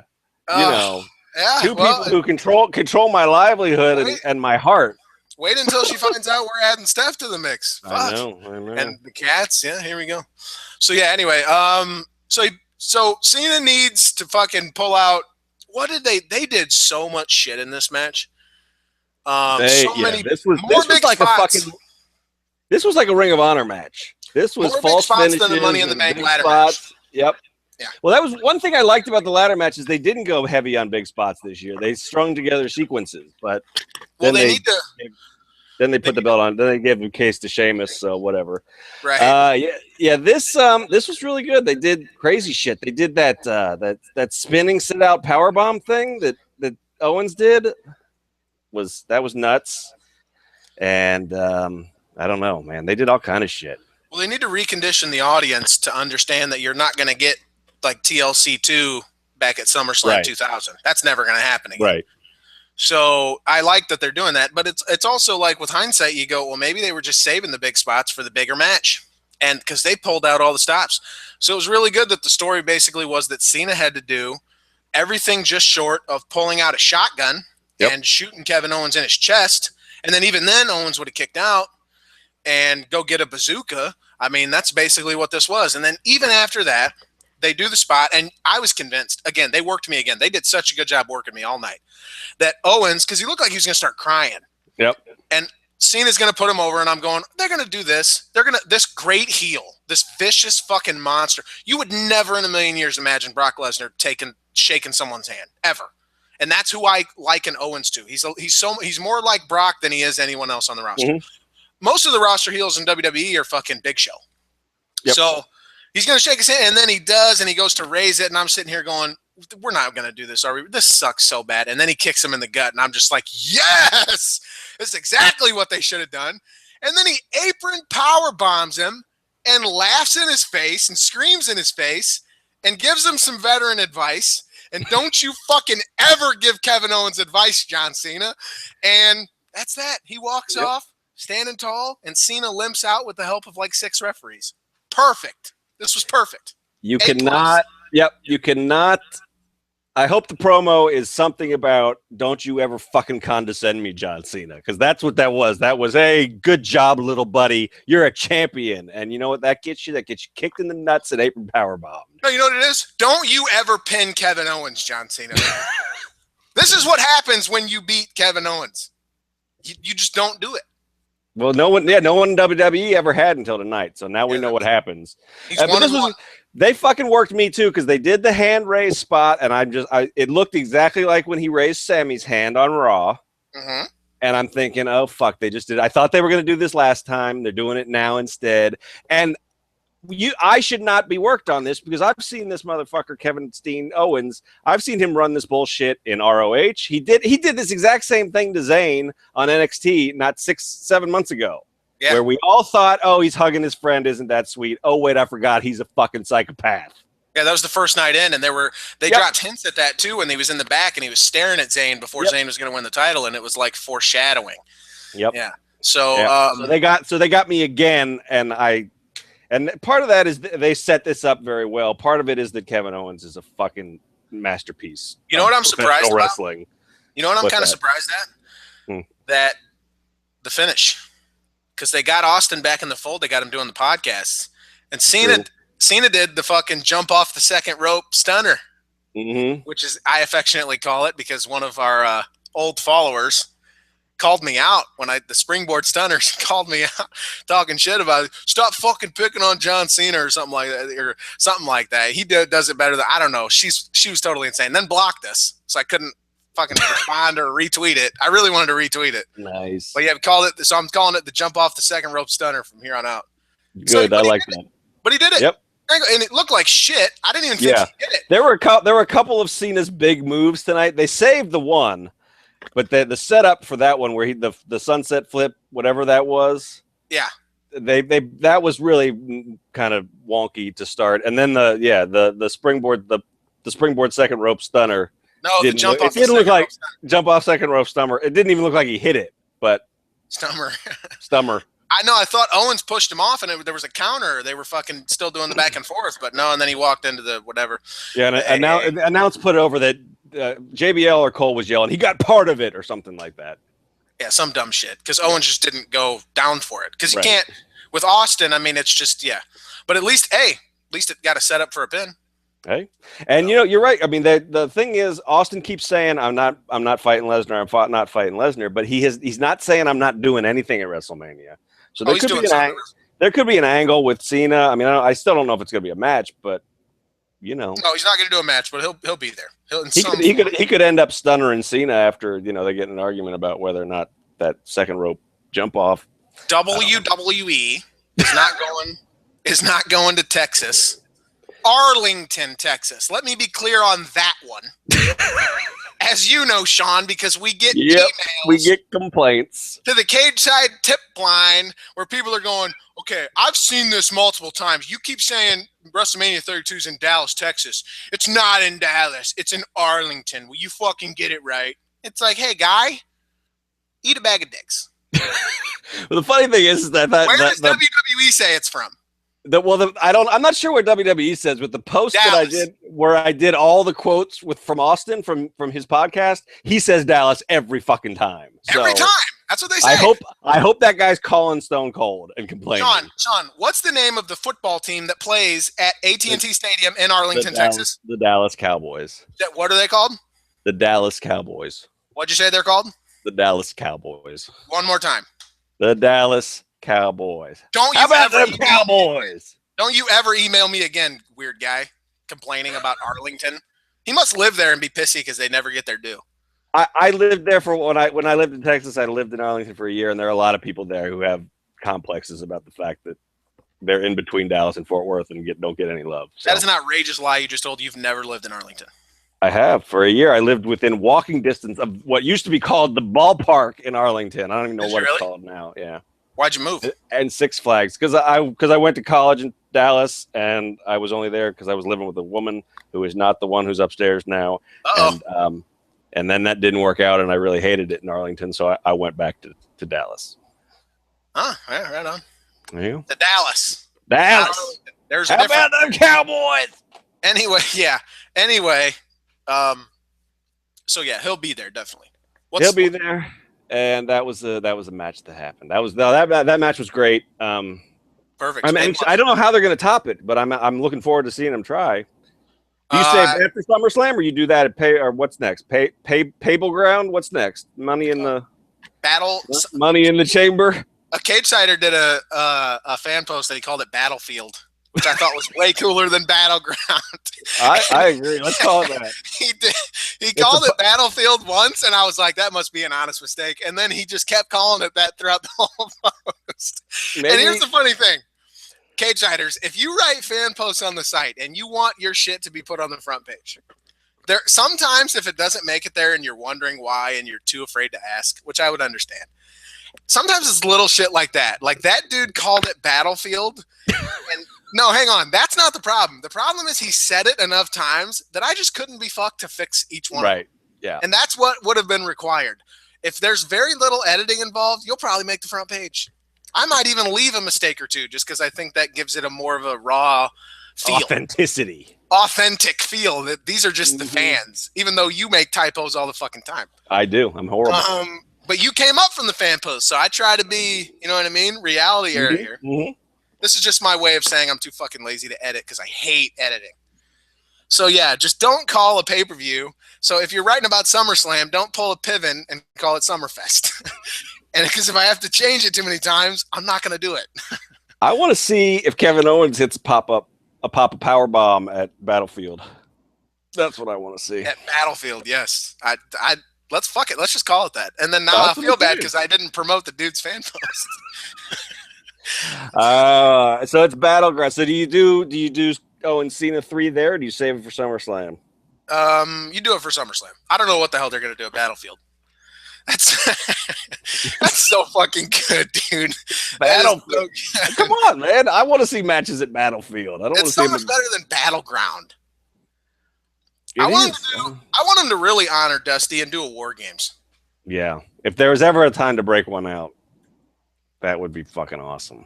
You know, yeah, people who control my livelihood and my heart. Wait until she finds out we're adding Steph to the mix. Fuck. I know. And the cats, yeah, here we go. So yeah, anyway, so Cena needs to fucking pull out. What did they did so much shit in this match. This was like a Ring of Honor match. This was more false big finishes spots than the Money in the Bank ladder spots. match. Yep. Yeah. Well, that was one thing I liked about the ladder match is they didn't go heavy on big spots this year. They strung together sequences, but then they put the belt on. Then they gave the case to Sheamus, so whatever. Right. This was really good. They did crazy shit. They did that spinning sit out power bomb thing that Owens did. That was nuts. And I don't know, man. They did all kind of shit. Well, they need to recondition the audience to understand that you're not going to get like TLC 2 back at SummerSlam 2000. That's never going to happen again. Right. So I like that they're doing that, but it's also like with hindsight, you go, well, maybe they were just saving the big spots for the bigger match, and because they pulled out all the stops. So it was really good that the story basically was that Cena had to do everything just short of pulling out a shotgun and shooting Kevin Owens in his chest, and then even then Owens would have kicked out and go get a bazooka. I mean, that's basically what this was. And then even after that, they do the spot, and I was convinced. Again, they worked me again. They did such a good job working me all night. That Owens, because he looked like he was going to start crying. Yep. And Cena's going to put him over, and I'm going, they're going to do this. They're going to, this great heel, this vicious fucking monster. You would never in a million years imagine Brock Lesnar shaking someone's hand, ever. And that's who I liken Owens to. He's more like Brock than he is anyone else on the roster. Mhm. Most of the roster heels in WWE are fucking Big Show. Yep. So he's going to shake his hand, and then he does, and he goes to raise it, and I'm sitting here going, we're not going to do this, are we? This sucks so bad. And then he kicks him in the gut, and I'm just like, yes! This is exactly what they should have done. And then he apron power bombs him and laughs in his face and screams in his face and gives him some veteran advice. And don't you fucking ever give Kevin Owens advice, John Cena. And that's that. He walks off, standing tall, and Cena limps out with the help of like 6 referees. Perfect. This was perfect. You cannot. You cannot. I hope the promo is something about "Don't you ever fucking condescend me, John Cena," because that's what that was. That was, hey, good job, little buddy. You're a champion, and you know what that gets you? That gets you kicked in the nuts and apron powerbomb. No, you know what it is? Don't you ever pin Kevin Owens, John Cena. This is what happens when you beat Kevin Owens. You just don't do it. Well, no one in WWE ever had until tonight, so now we know what happens. They fucking worked me too, because they did the hand raise spot, and it looked exactly like when he raised Sammy's hand on Raw. Mm-hmm. And I'm thinking, oh fuck, they just did. I thought they were going to do this last time. They're doing it now instead. And I should not be worked on this, because I've seen this motherfucker Kevin Steen Owens. I've seen him run this bullshit in ROH. He did this exact same thing to Zayn on NXT not 6-7 months ago. Yeah. Where we all thought, oh, he's hugging his friend, isn't that sweet? Oh, wait, I forgot he's a fucking psychopath. Yeah, that was the first night in, and they dropped hints at that too when he was in the back and he was staring at Zayn before Zayn was going to win the title, and it was like foreshadowing. Yep. Yeah. So, so they got me again, and part of that is they set this up very well. Part of it is that Kevin Owens is a fucking masterpiece. You know what I'm surprised about? Wrestling. You know what I'm kind of surprised at? That the finish. Because they got Austin back in the fold. They got him doing the podcasts. And Cena did the fucking jump off the second rope stunner, which is, I affectionately call it, because one of our old followers called me out when the springboard stunners called me out talking shit about it. Stop fucking picking on John Cena or something like that. He does it better than, I don't know. She was totally insane. Then blocked us, so I couldn't fucking respond or retweet it. I really wanted to retweet it. Nice. But yeah, so I'm calling it the jump off the second rope stunner from here on out. Good, I like that. But he did it. Yep. And it looked like shit. I didn't even think he did it. There were a couple of Cena's big moves tonight. They saved the one, but the setup for that one where the sunset flip, whatever that was. Yeah. That was really kind of wonky to start. And then the springboard the springboard second rope stunner. No, the jump off. It didn't look like jump off second rope stummer. It didn't even look like he hit it, but stummer. I know. I thought Owens pushed him off, and there was a counter. They were fucking still doing the back and forth, but no. And then he walked into the whatever. Yeah, and now announce put over that JBL or Cole was yelling, he got part of it or something like that. Yeah, some dumb shit, because Owens just didn't go down for it, because you can't with Austin. I mean, it's just but at least it got a setup for a pin. Hey, and you're right. I mean, the thing is, Austin keeps saying, I'm not fighting Lesnar. I'm not fighting Lesnar, but he's not saying I'm not doing anything at WrestleMania. So there could be an angle with Cena. I mean, I still don't know if it's going to be a match, but No, he's not going to do a match, but he'll be there. He could end up stunnering Cena after they get in an argument about whether or not that second rope jump off. WWE is not going to Texas. Arlington, Texas. Let me be clear on that one. As you know, Sean, because we get emails. We get complaints. To the Cageside tip line where people are going, okay, I've seen this multiple times. You keep saying WrestleMania 32 is in Dallas, Texas. It's not in Dallas. It's in Arlington. Will you fucking get it right? It's like, hey, guy, eat a bag of dicks. Well, the funny thing is that where does WWE say it's from? I'm not sure what WWE says, but the post Dallas. That I did where I did all the quotes from Austin from his podcast, he says Dallas every fucking time. Every time. That's what they say. I hope that guy's calling Stone Cold and complaining. Sean, what's the name of the football team that plays at AT&T Stadium in Arlington, Texas? The Dallas Cowboys. What are they called? The Dallas Cowboys. What'd you say they're called? The Dallas Cowboys. One more time. The Dallas Cowboys. How about them Cowboys? Don't you ever email me again, weird guy, complaining about Arlington. He must live there and be pissy because they never get their due. I lived there for when I lived in Texas. I lived in Arlington for a year, and there are a lot of people there who have complexes about the fact that they're in between Dallas and Fort Worth and don't get any love. So. That is an outrageous lie you just told. You've never lived in Arlington. I have. For a year, I lived within walking distance of what used to be called the ballpark in Arlington. I don't even know what it's called now. Yeah. Why'd you move? And Six Flags, because I went to college in Dallas, and I was only there because I was living with a woman who is not the one who's upstairs now. And then that didn't work out, and I really hated it in Arlington, so I went back to Dallas. Yeah, right on. Yeah. To Dallas. There's How about them Cowboys? Anyway, yeah. So yeah, he'll be there definitely. He'll be there, and that was a match that happened. That match was great. Perfect. I don't know how they're going to top it, but I'm looking forward to seeing them try. Do you save after SummerSlam, or you do that at or what's next? Payable Ground. What's next? Money in the battle. Money in the Chamber. A Cagesider did a fan post that he called it Battlefield, which I thought was way cooler than Battleground. I agree. Let's call it that. He did. He called it Battlefield once, and I was like, that must be an honest mistake. And then he just kept calling it that throughout the whole post. Maybe. And here's the funny thing. Cagesiders, if you write fan posts on the site and you want your shit to be put on the front page, there sometimes if it doesn't make it there and you're wondering why and you're too afraid to ask, which I would understand. Sometimes it's little shit like that. Like that dude called it Battlefield. And no, hang on. That's not the problem. The problem is he said it enough times that I just couldn't be fucked to fix each one. Right. Yeah. And that's what would have been required. If there's very little editing involved, you'll probably make the front page. I might even leave a mistake or two just because I think that gives it a more of a raw feel. Authentic feel that these are just the fans, even though you make typos all the fucking time. I do. I'm horrible. But you came up from the fan post, so I try to be, you know what I mean? Reality error here. Mm-hmm. This is just my way of saying I'm too fucking lazy to edit because I hate editing. So yeah, just don't call a pay-per-view. So if you're writing about SummerSlam, don't pull a Piven and call it Summerfest. And because if I have to change it too many times, I'm not going to do it. I want to see if Kevin Owens hits a pop-up power bomb at Battlefield. That's what I want to see. At Battlefield, yes. Let's fuck it. Let's just call it that. And then now I feel bad because I didn't promote the dude's fan post. So it's Battleground. So do you do Owens Cena 3 there, or do you save it for SummerSlam? You do it for SummerSlam. I don't know what the hell they're going to do at Battlefield. That's so fucking good, dude. Battlefield. So good. Come on, man. I want to see matches at Battlefield. I don't want to see so much better than Battleground. I want him to really honor Dusty and do a War Games. Yeah. If there was ever a time to break one out, that would be fucking awesome.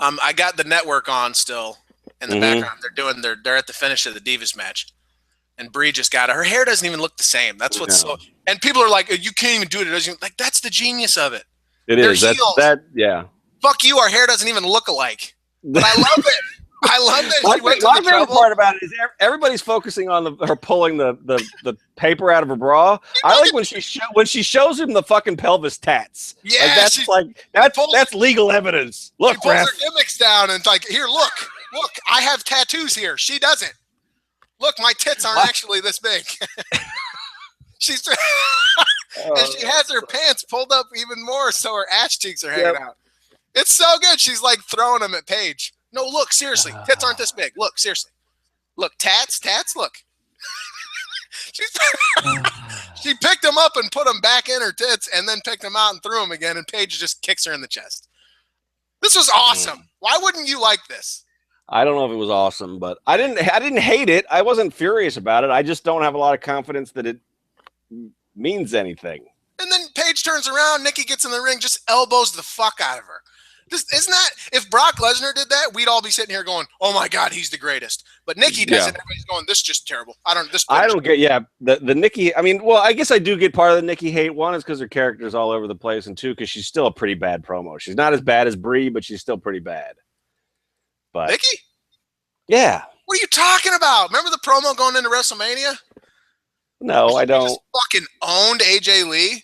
I got the network on still in the background. They're at the finish of the Divas match. And Brie just got it. Her hair doesn't even look the same. That's what's so. And people are like, "You can't even do it." It doesn't even, like that's the genius of it. It is. Yeah. Fuck you. Our hair doesn't even look alike. But I love it. I love that. My favorite part about it is everybody's focusing on her pulling the paper out of her bra. I like when she shows him the fucking pelvis tats. Yeah, that's legal evidence. Look, she pulls her gimmicks down and like, here, look, I have tattoos here. She doesn't. Look, my tits aren't actually this big. She's and she has her pants pulled up even more so her ass cheeks are hanging out. It's so good. She's like throwing them at Paige. No, look, seriously. Tits aren't this big. Look, seriously. Look, tats, look. She picked them up and put them back in her tits and then picked them out and threw them again, and Paige just kicks her in the chest. This was awesome. Why wouldn't you like this? I don't know if it was awesome, but I didn't hate it. I wasn't furious about it. I just don't have a lot of confidence that it means anything. And then Paige turns around, Nikki gets in the ring, just elbows the fuck out of her. Isn't that, if Brock Lesnar did that, we'd all be sitting here going, "Oh my God, he's the greatest." But Nikki does it, everybody's going, "This is just terrible." I don't get the Nikki. I mean, well, I guess I do get part of the Nikki hate. One is because her character's all over the place, and two, because she's still a pretty bad promo. She's not as bad as Brie, but she's still pretty bad. But Nikki? Yeah. What are you talking about? Remember the promo going into WrestleMania? No, I don't. Just fucking owned AJ Lee.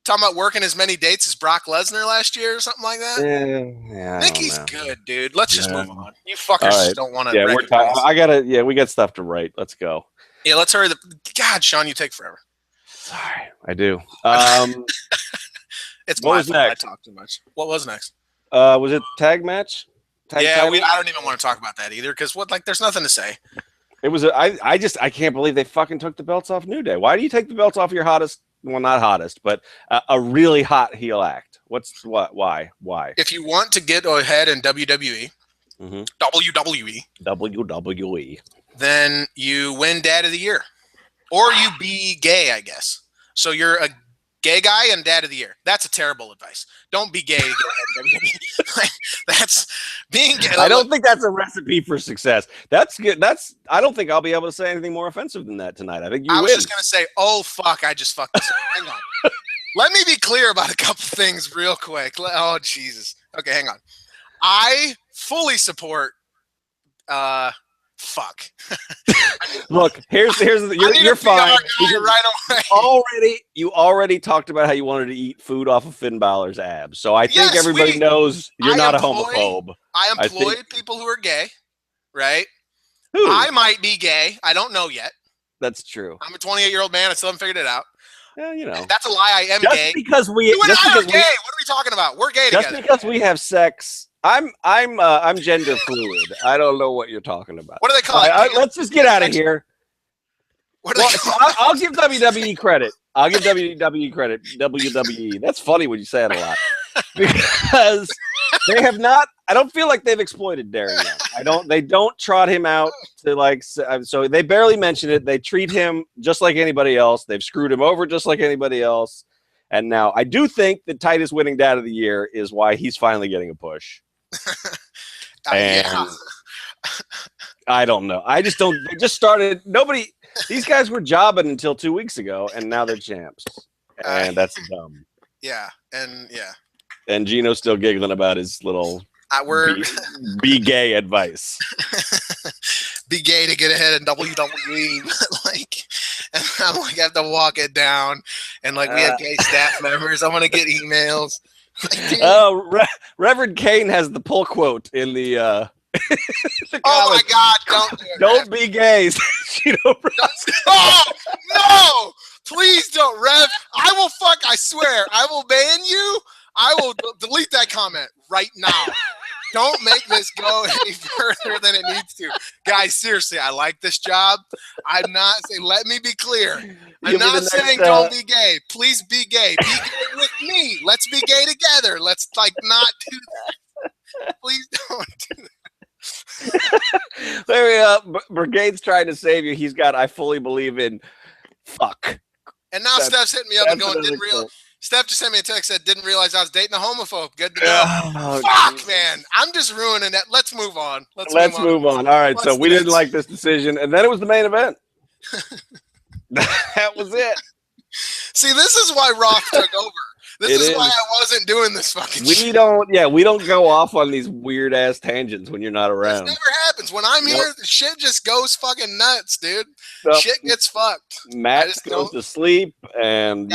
talking about working as many dates as Brock Lesnar last year or something like that. Yeah, Nikki's good, dude. Let's just move on. You fuckers right. just don't want to. Yeah, recognize. we got stuff to write. Let's go. Yeah, let's hurry. God, Sean, you take forever. Sorry, I do. It's what my was fault. next? I talked too much. What was next? Was it tag match? I don't even want to talk about that either because there's nothing to say. It was. I can't believe they fucking took the belts off New Day. Why do you take the belts off your hottest? Well, not hottest, but a really hot heel act. Why? If you want to get ahead in WWE, WWE, then you win Dad of the Year, or you be gay, I guess. So you're a gay guy and Dad of the Year. That's a terrible advice. Don't be gay to get ahead in WWE. That's being gay. I don't think that's a recipe for success. That's good. I don't think I'll be able to say anything more offensive than that tonight. I think you win. I was just gonna say, oh fuck, I just fucked this up. Hang on. Let me be clear about a couple things real quick. Oh Jesus. Okay, hang on. I fully support. Fuck. Look, you're fine. Right away. You already talked about how you wanted to eat food off of Finn Balor's abs. So I think everybody knows you're not a homophobe. I employ people who are gay, right? Who? I might be gay. I don't know yet. That's true. I'm a 28-year-old man. I still haven't figured it out. Yeah, you know. That's a lie. I am gay. You and I are gay. What are we talking about? We're gay together. Just because we have sex, I'm gender fluid. I don't know what you're talking about. What do they call it? Let's just get out of here. What do they call it? I'll give WWE credit. WWE. That's funny when you say it a lot. Because they have not. I don't feel like they've exploited Darren yet. They don't trot him out to so they barely mention it. They treat him just like anybody else. They've screwed him over just like anybody else. And now I do think the Titus winning Dad of the Year is why he's finally getting a push. And I don't know. I just don't. They just started. These guys were jobbing until 2 weeks ago, and now they're champs. And that's dumb. Yeah. And Geno's still giggling about his little be gay advice. Be gay to get ahead in WWE. And I'm I have to walk it down. And we have gay staff members. I'm gonna get emails. Reverend Kane has the pull quote in the. Oh my God! Don't be gay. Oh no! Please don't, Rev. I swear, I will ban you. I will delete that comment right now. Don't make this go any further than it needs to. Guys, seriously, I like this job. I'm not saying, let me be clear. I'm not saying don't be gay. Please be gay. Be gay with me. Let's be gay together. Let's not do that. Please don't do that. There we go. Brigade's trying to save you. He's got, I fully believe in fuck. And now Steph's hitting me up and going, Steph just sent me a text that didn't realize I was dating a homophobe. Good to know. Fuck, geez. Man. I'm just ruining that. Let's move on. Let's move on. All right. So we didn't like this decision. And then it was the main event. That was it. See, this is why Roth took over. This is why I wasn't doing this fucking shit. We don't go off on these weird ass tangents when you're not around. This never happens. When I'm here, the shit just goes fucking nuts, dude. Shit gets fucked. Matt goes to sleep, and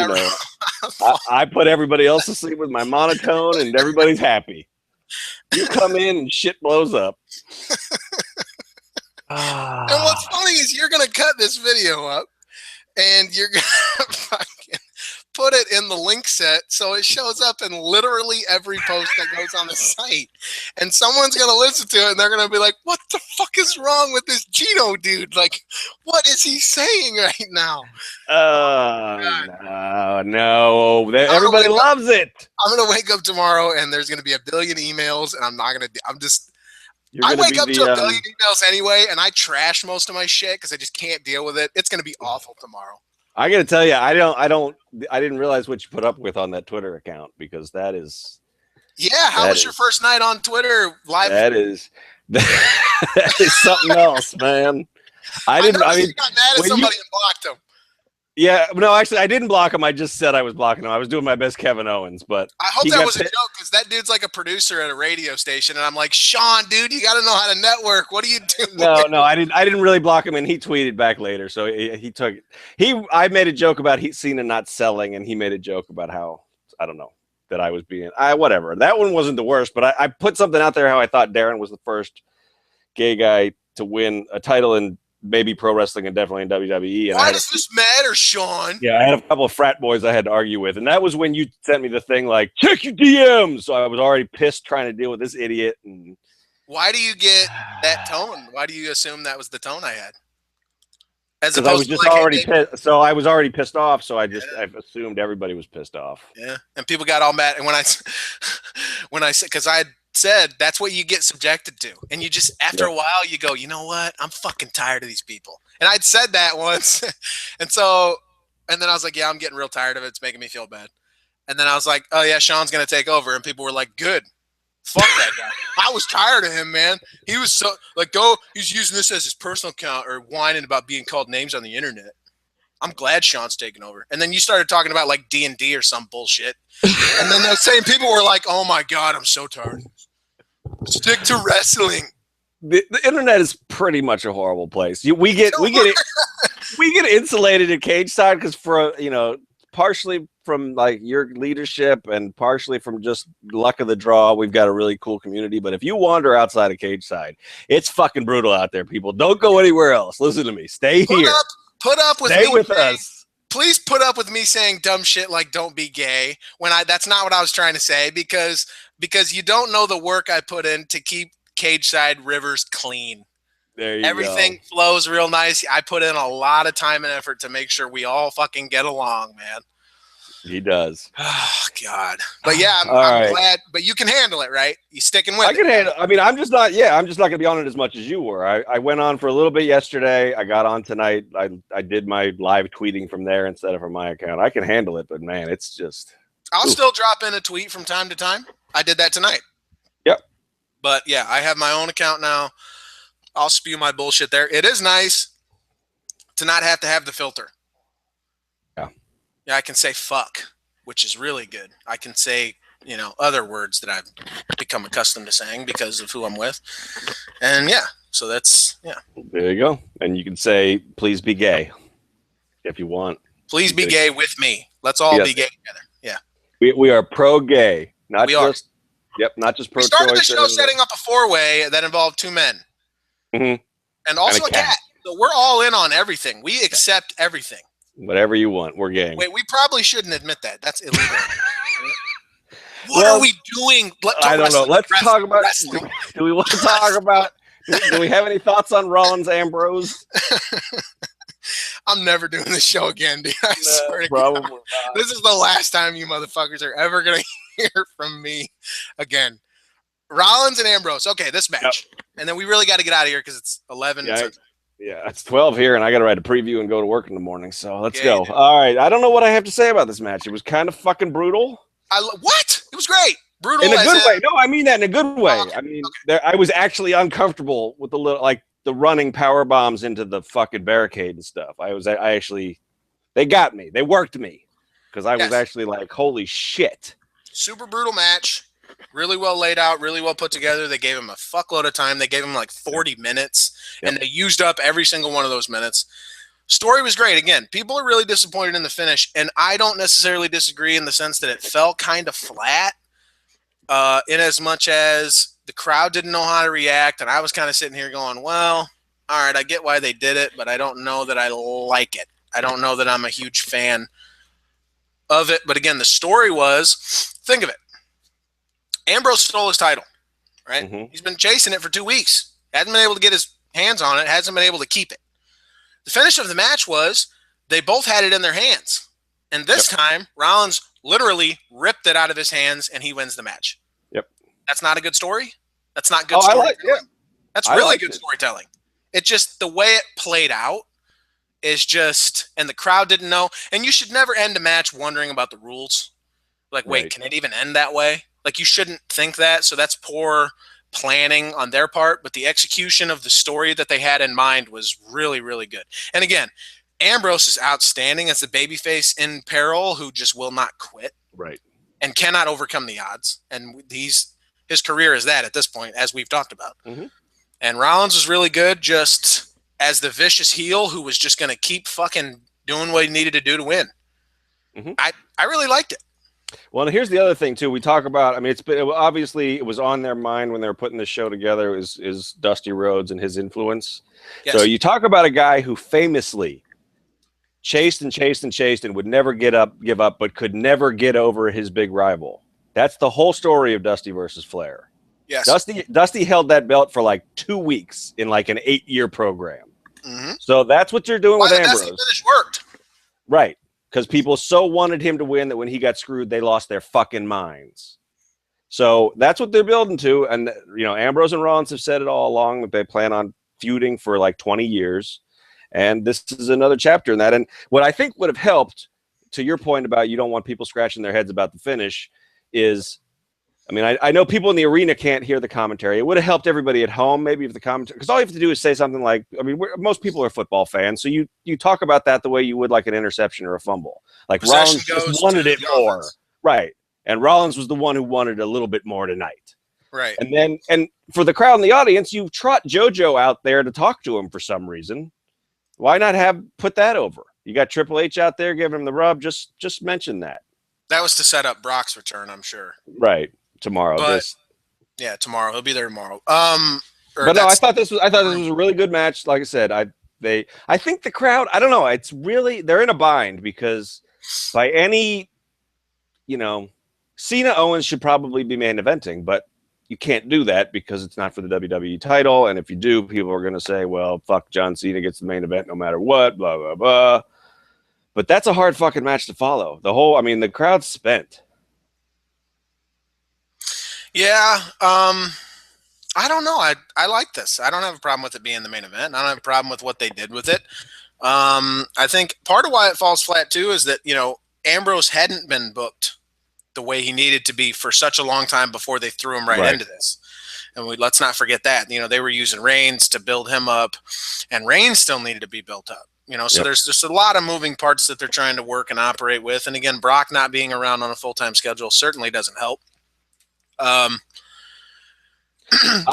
I put everybody else to sleep with my monotone, and everybody's happy. You come in and shit blows up. And what's funny is you're gonna cut this video up, and you're gonna fucking put it in the link set so it shows up in literally every post that goes on the site. And someone's going to listen to it and they're going to be like, what the fuck is wrong with this Geno dude? What is he saying right now? No. Everybody loves it. I'm going to wake up tomorrow and there's going to be a billion emails and I'm not going to, I wake up to a billion emails anyway and I trash most of my shit because I just can't deal with it. It's going to be awful tomorrow. I got to tell you, I didn't realize what you put up with on that Twitter account because that is. Yeah, how was your first night on Twitter live? That is something else, man. I mean, you got mad at somebody and blocked him. Yeah, no, actually, I didn't block him. I just said I was blocking him. I was doing my best Kevin Owens, but I hope that was a joke because that dude's like a producer at a radio station, and I'm like, Sean, dude, you got to know how to network. What are you doing? No, I didn't really block him, and he tweeted back later. So he took I made a joke about Cena not selling, and he made a joke about how I don't know that I was being whatever. That one wasn't the worst, but I put something out there how I thought Darren was the first gay guy to win a title in maybe pro wrestling and definitely in WWE. And why does this matter, Sean? Yeah, I had a couple of frat boys I had to argue with, and that was when you sent me the thing like check your DMs. So I was already pissed trying to deal with this idiot. And why do you get that tone? Why do you assume that was the tone I had? As opposed I was just already pissed. So I was already pissed off. So I assumed everybody was pissed off. Yeah, and people got all mad. And when I said, because I had said that's what you get subjected to, and you just after a while you go, you know what, I'm fucking tired of these people. And I'd said that once, and then I was like, yeah, I'm getting real tired of it. It's making me feel bad. And then I was like, oh yeah, Sean's gonna take over, and people were like, good, fuck that guy. I was tired of him, man. He was so like, he's using this as his personal account or whining about being called names on the internet. I'm glad Sean's taking over. And then you started talking about like D&D or some bullshit. And then those same people were like, oh my God, I'm so tired. Stick to wrestling. The internet is pretty much a horrible place. We get insulated at Cageside because for partially from like your leadership and partially from just luck of the draw, we've got a really cool community. But if you wander outside of Cageside, it's fucking brutal out there. People, don't go anywhere else. Listen to me. Stay here. Put up with Stay me with us. Please put up with me saying dumb shit like "don't be gay" when that's not what I was trying to say because you don't know the work I put in to keep Cageside rivers clean. There you Everything go. flows real nice. I put in a lot of time and effort to make sure we all fucking get along, man. He does. Oh God. But yeah, I'm glad. But you can handle it, right? You sticking with it. I can handle. I mean, I'm just not gonna be on it as much as you were. I went on for a little bit yesterday. I got on tonight. I did my live tweeting from there instead of from my account. I can handle it, but man, it's just. I'll still drop in a tweet from time to time. I did that tonight. Yep. But yeah, I have my own account now. I'll spew my bullshit there. It is nice to not have to have the filter. Yeah, I can say fuck, which is really good. I can say, other words that I've become accustomed to saying because of who I'm with. And yeah, so that's, yeah. There you go. And you can say, please be gay if you want. Please be gay with me. Let's all be gay together. Yeah. We are pro-gay, not just pro-choice. We started the show setting up a four-way that involved two men. Mm-hmm. And also a cat. So we're all in on everything. We accept everything. Whatever you want, we're game. Wait, we probably shouldn't admit that. That's illegal. What are we doing? I don't know. Let's talk about. Do we want to talk about? Do we have any thoughts on Rollins Ambrose? I'm never doing this show again, dude. I swear to God. This is the last time you motherfuckers are ever gonna hear from me again. Rollins and Ambrose. Okay, this match, and then we really got to get out of here because it's 11. Yeah, it's 12 here, and I got to write a preview and go to work in the morning. So let's go. All right. I don't know what I have to say about this match. It was kind of fucking brutal. What? It was great. Brutal in a good way. No, I mean that in a good way. Okay. I mean, I was actually uncomfortable with the running power bombs into the fucking barricade and stuff. They got me. They worked me because I was actually like, holy shit. Super brutal match. Really well laid out, really well put together. They gave him a fuckload of time. They gave him like 40 minutes, and they used up every single one of those minutes. Story was great. Again, people are really disappointed in the finish, and I don't necessarily disagree in the sense that it felt kind of flat in as much as the crowd didn't know how to react, and I was kind of sitting here going, well, all right, I get why they did it, but I don't know that I like it. I don't know that I'm a huge fan of it. But again, the story was, think of it. Ambrose stole his title, right? Mm-hmm. He's been chasing it for 2 weeks. Hasn't been able to get his hands on it. Hasn't been able to keep it. The finish of the match was they both had it in their hands. And this time, Rollins literally ripped it out of his hands, and he wins the match. Yep. That's not a good story? That's not good storytelling. That's really good storytelling. It just, the way it played out is just, and the crowd didn't know. And you should never end a match wondering about the rules. Like, wait, can it even end that way? Like, you shouldn't think that, so that's poor planning on their part, but the execution of the story that they had in mind was really, really good. And again, Ambrose is outstanding as the babyface in peril who just will not quit. Right. And cannot overcome the odds. And his career is that at this point, as we've talked about. Mm-hmm. And Rollins was really good just as the vicious heel who was just going to keep fucking doing what he needed to do to win. Mm-hmm. I really liked it. Well, and here's the other thing, too. We talk about, I mean, obviously it was on their mind when they were putting this show together is Dusty Rhodes and his influence. Yes. So you talk about a guy who famously chased and would never give up, but could never get over his big rival. That's the whole story of Dusty versus Flair. Yes. Dusty held that belt for like 2 weeks in like an 8-year program. Mm-hmm. So that's what you're doing with Ambrose. Dusty finish worked. Right. Because people so wanted him to win that when he got screwed, they lost their fucking minds. So that's what they're building to. And, Ambrose and Rollins have said it all along that they plan on feuding for like 20 years. And this is another chapter in that. And what I think would have helped, to your point about you don't want people scratching their heads about the finish, is, I mean, I know people in the arena can't hear the commentary. It would have helped everybody at home, maybe, if the commentary, because all you have to do is say something like, I mean, most people are football fans, so you talk about that the way you would like an interception or a fumble. Like Rollins just wanted it more. Right. And Rollins was the one who wanted a little bit more tonight. Right. And for the crowd in the audience, you trot JoJo out there to talk to him for some reason. Why not put that over? You got Triple H out there giving him the rub. Just mention that. That was to set up Brock's return, I'm sure. Right. Tomorrow. Yeah, tomorrow. He'll be there tomorrow. But no, I thought this was a really good match. Like I said, I think the crowd, I don't know, it's really, they're in a bind because by any, Cena Owens should probably be main eventing, but you can't do that because it's not for the WWE title. And if you do, people are going to say, well, fuck, John Cena gets the main event no matter what, blah, blah, blah. But that's a hard fucking match to follow. The crowd's spent. Yeah. I don't know. I like this. I don't have a problem with it being the main event. I don't have a problem with what they did with it. I think part of why it falls flat too is that, Ambrose hadn't been booked the way he needed to be for such a long time before they threw him right into this. And let's not forget that, they were using Reigns to build him up, and Reigns still needed to be built up. So there's just a lot of moving parts that they're trying to work and operate with. And again, Brock not being around on a full-time schedule certainly doesn't help. But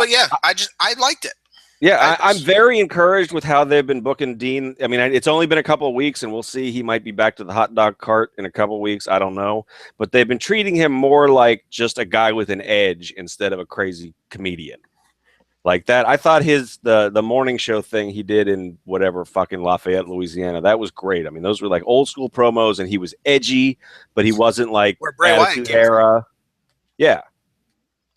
yeah, I liked it. Yeah, I'm very encouraged with how they've been booking Dean. I mean, it's only been a couple of weeks, and we'll see. He might be back to the hot dog cart in a couple of weeks. I don't know. But they've been treating him more like just a guy with an edge instead of a crazy comedian. Like that. I thought the morning show thing he did in whatever fucking Lafayette, Louisiana, that was great. I mean, those were like old school promos, and he was edgy, but he wasn't like Attitude Era. Yeah.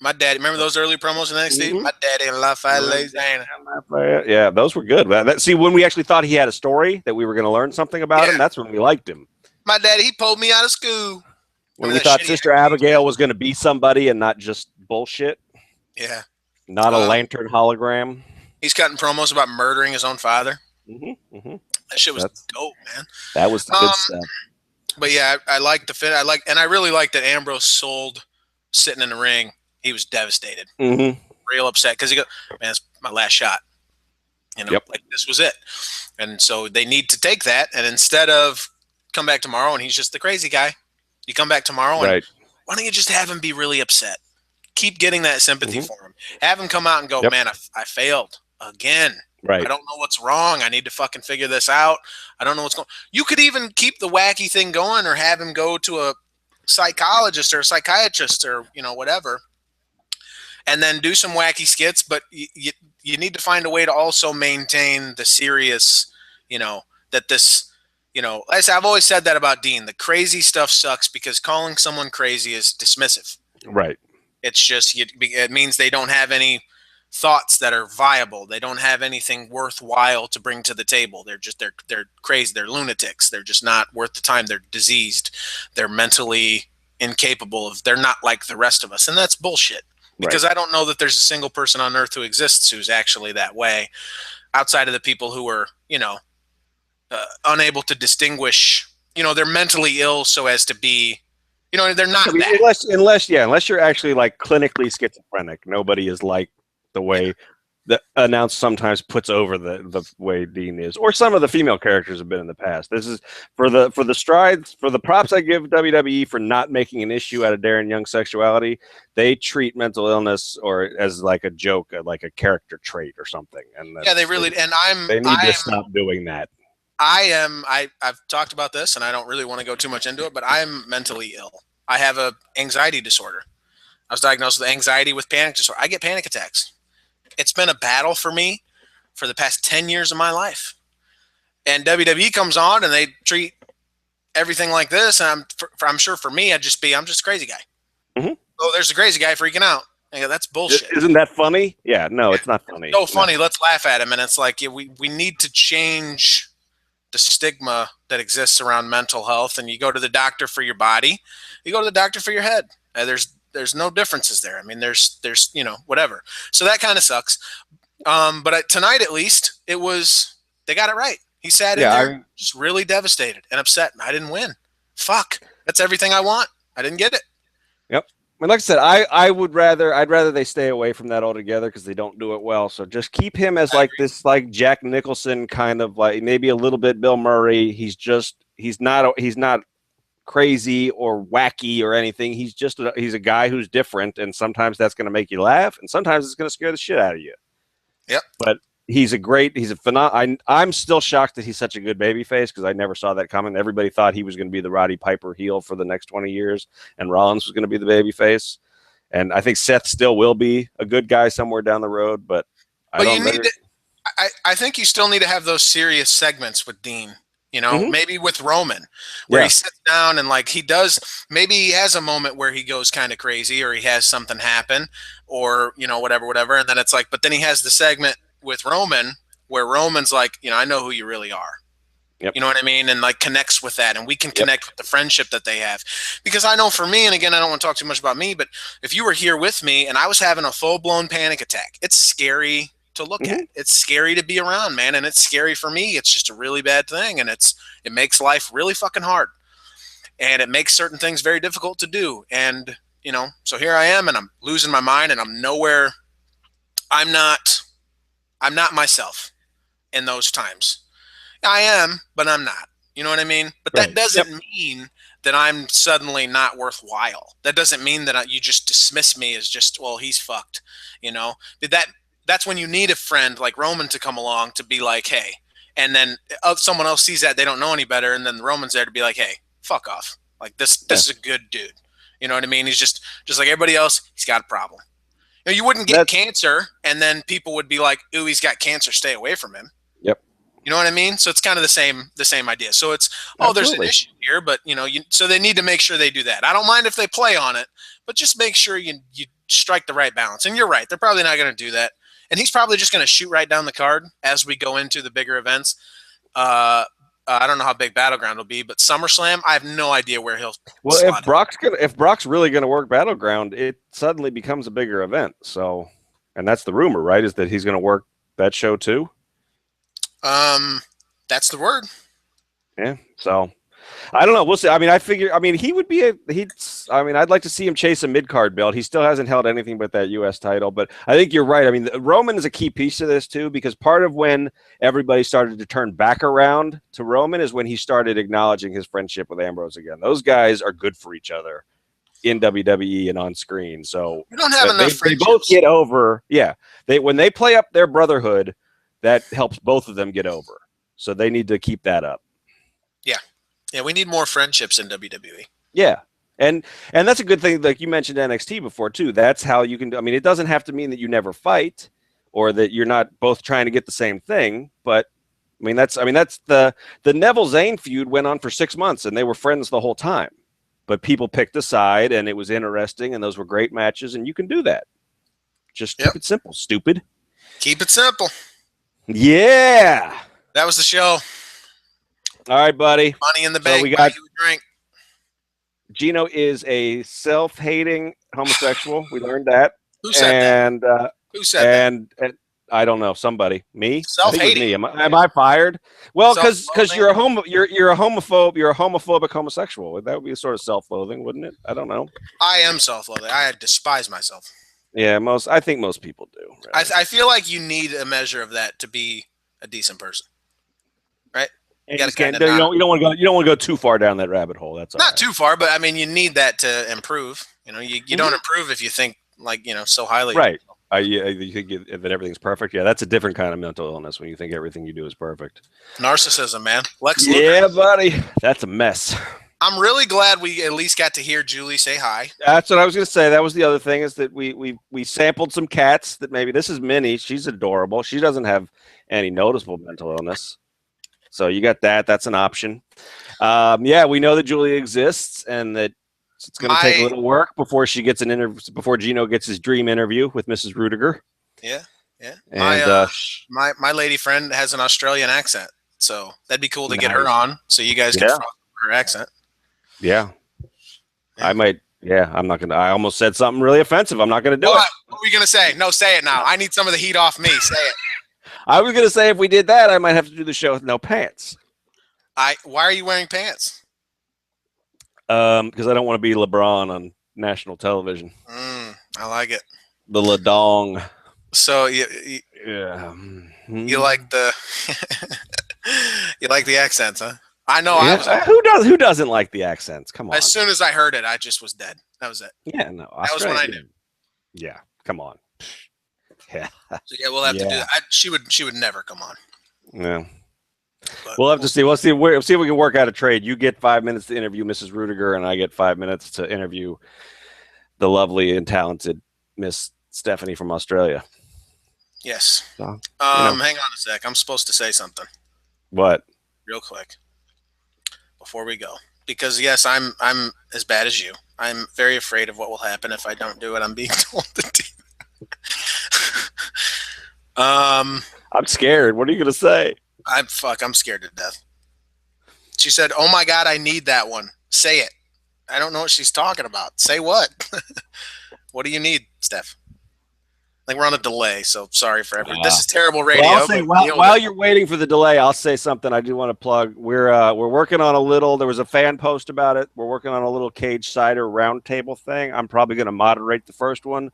My daddy, remember those early promos in NXT? Mm-hmm. My daddy in Lafayette, Louisiana. Yeah, those were good. See, when we actually thought he had a story that we were going to learn something about him, that's when we liked him. My daddy, he pulled me out of school. When we thought Sister Abigail was going to be somebody and not just bullshit. Yeah. Not a lantern hologram. He's cutting promos about murdering his own father. Mm-hmm. Mm-hmm. That shit was dope, man. That was the good stuff. But yeah, I like the fit. I really like that Ambrose sold sitting in the ring. He was devastated, real upset because he goes, "Man, it's my last shot." Like this was it. And so they need to take that, and instead of come back tomorrow and he's just the crazy guy, you come back tomorrow and why don't you just have him be really upset? Keep getting that sympathy for him. Have him come out and go, "Man, I failed again. Right. I don't know what's wrong. I need to fucking figure this out. I don't know what's going." You could even keep the wacky thing going, or have him go to a psychologist or a psychiatrist or whatever. And then do some wacky skits, but you need to find a way to also maintain the serious, that this, I've always said that about Dean. The crazy stuff sucks because calling someone crazy is dismissive. Right. It's just, it means they don't have any thoughts that are viable. They don't have anything worthwhile to bring to the table. They're crazy. They're lunatics. They're just not worth the time. They're diseased. They're mentally incapable they're not like the rest of us. And that's bullshit. Because I don't know that there's a single person on earth who exists who's actually that way, outside of the people who are, unable to distinguish. They're mentally ill so as to be, they're not that. Unless you're actually like clinically schizophrenic. Nobody is like the way the announce sometimes puts over the way Dean is, or some of the female characters have been in the past. This is for the strides, for the props I give WWE for not making an issue out of Darren Young's sexuality. They treat mental illness or as like a joke, like a character trait or something. And they really. And they need to stop doing that. I've talked about this, and I don't really want to go too much into it, but I'm mentally ill. I have a anxiety disorder. I was diagnosed with anxiety with panic disorder. I get panic attacks. It's been a battle for me for the past 10 years of my life. And WWE comes on and they treat everything like this. And I'm sure for me, I'm just a crazy guy. Mm-hmm. Oh, there's a crazy guy freaking out. I go, that's bullshit. Isn't that funny? Yeah, no, it's not funny. So funny. No. Let's laugh at him. And it's like, we need to change the stigma that exists around mental health. And you go to the doctor for your body. You go to the doctor for your head. There's no differences there. I mean, there's whatever. So that kind of sucks. But tonight, at least, they got it right. He sat in there just really devastated and upset. And I didn't win. Fuck. That's everything I want. I didn't get it. Yep. I mean, like I said, I'd rather they stay away from that altogether because they don't do it well. So just keep him as this Jack Nicholson kind of like maybe a little bit Bill Murray. He's not crazy or wacky or anything. He's a guy who's different, and sometimes that's going to make you laugh, and sometimes it's going to scare the shit out of you. Yep. But he's a phenomenal. I'm still shocked that he's such a good babyface because I never saw that coming. Everybody thought he was going to be the Roddy Piper heel for the next 20 years, and Rollins was going to be the babyface. And I think Seth still will be a good guy somewhere down the road, but I think you still need to have those serious segments with Dean. Maybe with Roman, where he sits down and maybe he has a moment where he goes kind of crazy or he has something happen or, whatever. And then it's like, but then he has the segment with Roman where Roman's like, I know who you really are. Yep. You know what I mean? And connects with that. And we can connect with the friendship that they have. Because I know for me, and again, I don't want to talk too much about me, but if you were here with me and I was having a full-blown panic attack, it's scary to look at. It's scary to be around, man, and it's scary for me. It's just a really bad thing, and it makes life really fucking hard, and it makes certain things very difficult to do. And so here I am, and I'm losing my mind, and I'm nowhere. I'm not myself in those times. I am, but I'm not. You know what I mean? But that doesn't mean that I'm suddenly not worthwhile. That doesn't mean that you just dismiss me as just, well, he's fucked. That's when you need a friend like Roman to come along to be like, hey, and then someone else sees that they don't know any better, and then the Roman's there to be like, hey, fuck off. Like this is a good dude. You know what I mean? He's just like everybody else. He's got a problem. You wouldn't get cancer, and then people would be like, ooh, he's got cancer. Stay away from him. Yep. You know what I mean? So it's kind of the same idea. So it's there's an issue here, but so they need to make sure they do that. I don't mind if they play on it, but just make sure you strike the right balance. And you're right, they're probably not going to do that. And he's probably just going to shoot right down the card as we go into the bigger events. I don't know how big Battleground will be, but SummerSlam, I have no idea where he'll. Well, if Brock's really going to work Battleground, it suddenly becomes a bigger event. So, and that's the rumor, right? Is that he's going to work that show too? That's the word. Yeah. So, I don't know. We'll see. I mean, he would be I'd like to see him chase a mid-card belt. He still hasn't held anything but that U.S. title, but I think you're right. I mean, Roman is a key piece to this too, because part of when everybody started to turn back around to Roman is when he started acknowledging his friendship with Ambrose again. Those guys are good for each other in WWE and on screen. So we don't have enough friendships. They both get over. Yeah. When they play up their brotherhood, that helps both of them get over. So they need to keep that up. Yeah. Yeah, we need more friendships in WWE. Yeah. And that's a good thing. Like you mentioned NXT before too. That's how you can do. I mean, it doesn't have to mean that you never fight or that you're not both trying to get the same thing. But that's the Neville Zayn feud went on for 6 months and they were friends the whole time. But people picked a side and it was interesting and those were great matches and you can do that. Just keep it simple, stupid. Keep it simple. Yeah. That was the show. All right, buddy. Money in the bank. So we got you a drink. Geno is a self-hating homosexual. We learned that. Who said that? Who said that? And I don't know. Somebody. Me? Self-hating. I think it was me. Am I fired? Well, because you're a homophobe. You're a homophobic homosexual. That would be a sort of self-loathing, wouldn't it? I don't know. I am self-loathing. I despise myself. Yeah, I think most people do. Really. I feel like you need a measure of that to be a decent person, right? And You you got can't. to You don't want to go too far down that rabbit hole. That's all not right. too far, but I mean, you need that to improve. You know, you don't improve if you think like so highly. Right. You think that everything's perfect. Yeah, that's a different kind of mental illness when you think everything you do is perfect. Narcissism, man. Lex Luthor. Yeah, buddy. That's a mess. I'm really glad we at least got to hear Julie say hi. That's what I was going to say. That was the other thing is that we sampled some cats that maybe this is Minnie. She's adorable. She doesn't have any noticeable mental illness. So you got that. That's an option. Yeah, we know that Julie exists and that it's going to take a little work before she gets an interview, before Geno gets his dream interview with Mrs. Rueter. Yeah. And my lady friend has an Australian accent, so that'd be cool to get her on so you guys can follow her accent. Yeah. I might. Yeah, I'm not going to. I almost said something really offensive. I'm not going to do it. What were you going to say? No, say it now. I need some of the heat off me. Say it. I was going to say if we did that, I might have to do the show with no pants. Why are you wearing pants? Because I don't want to be LeBron on national television. I like it. The Ladong. So you like the you like the accents, huh? I know. Yeah. Who doesn't like the accents? Come on. As soon as I heard it, I just was dead. That was it. Yeah, no. That was when I knew. Yeah, come on. Yeah. So we'll have to do that. She would never come on. Yeah. But we'll have to see. We'll see if we can work out a trade. You get 5 minutes to interview Mrs. Rudiger, and I get 5 minutes to interview the lovely and talented Miss Stephanie from Australia. Yes. So, hang on a sec. I'm supposed to say something. What? Real quick before we go, because yes, I'm as bad as you. I'm very afraid of what will happen if I don't do what I'm being told to do. I'm scared. What are you gonna say? I'm scared to death. She said, "Oh my God, I need that one. Say it." I don't know what she's talking about. Say what? What do you need, Steph? I think we're on a delay, so sorry for everyone. This is terrible radio. Well, I'll say, while you're waiting for the delay, I'll say something I do want to plug. We're working on a little. There was a fan post about it. We're working on a little Cageside roundtable thing. I'm probably going to moderate the first one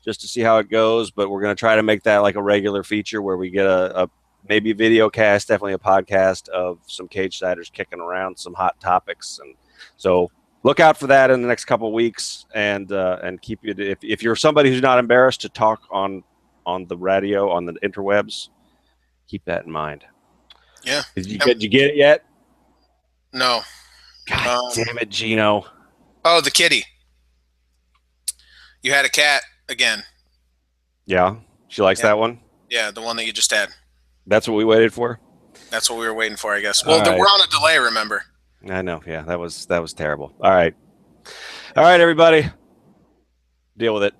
just to see how it goes, but we're going to try to make that like a regular feature where we get a maybe a video cast, definitely a podcast of some Cagesiders kicking around some hot topics, and so. Look out for that in the next couple of weeks, and keep it. If you're somebody who's not embarrassed to talk on the radio on the interwebs, keep that in mind. Yeah. Did you get it yet? No. God damn it, Geno. Oh, the kitty. You had a cat again. Yeah, she likes that one. Yeah, the one that you just had. That's what we waited for. That's what we were waiting for, I guess. Well, we're on a delay. Remember. I know. Yeah, that was terrible. All right, everybody. Deal with it.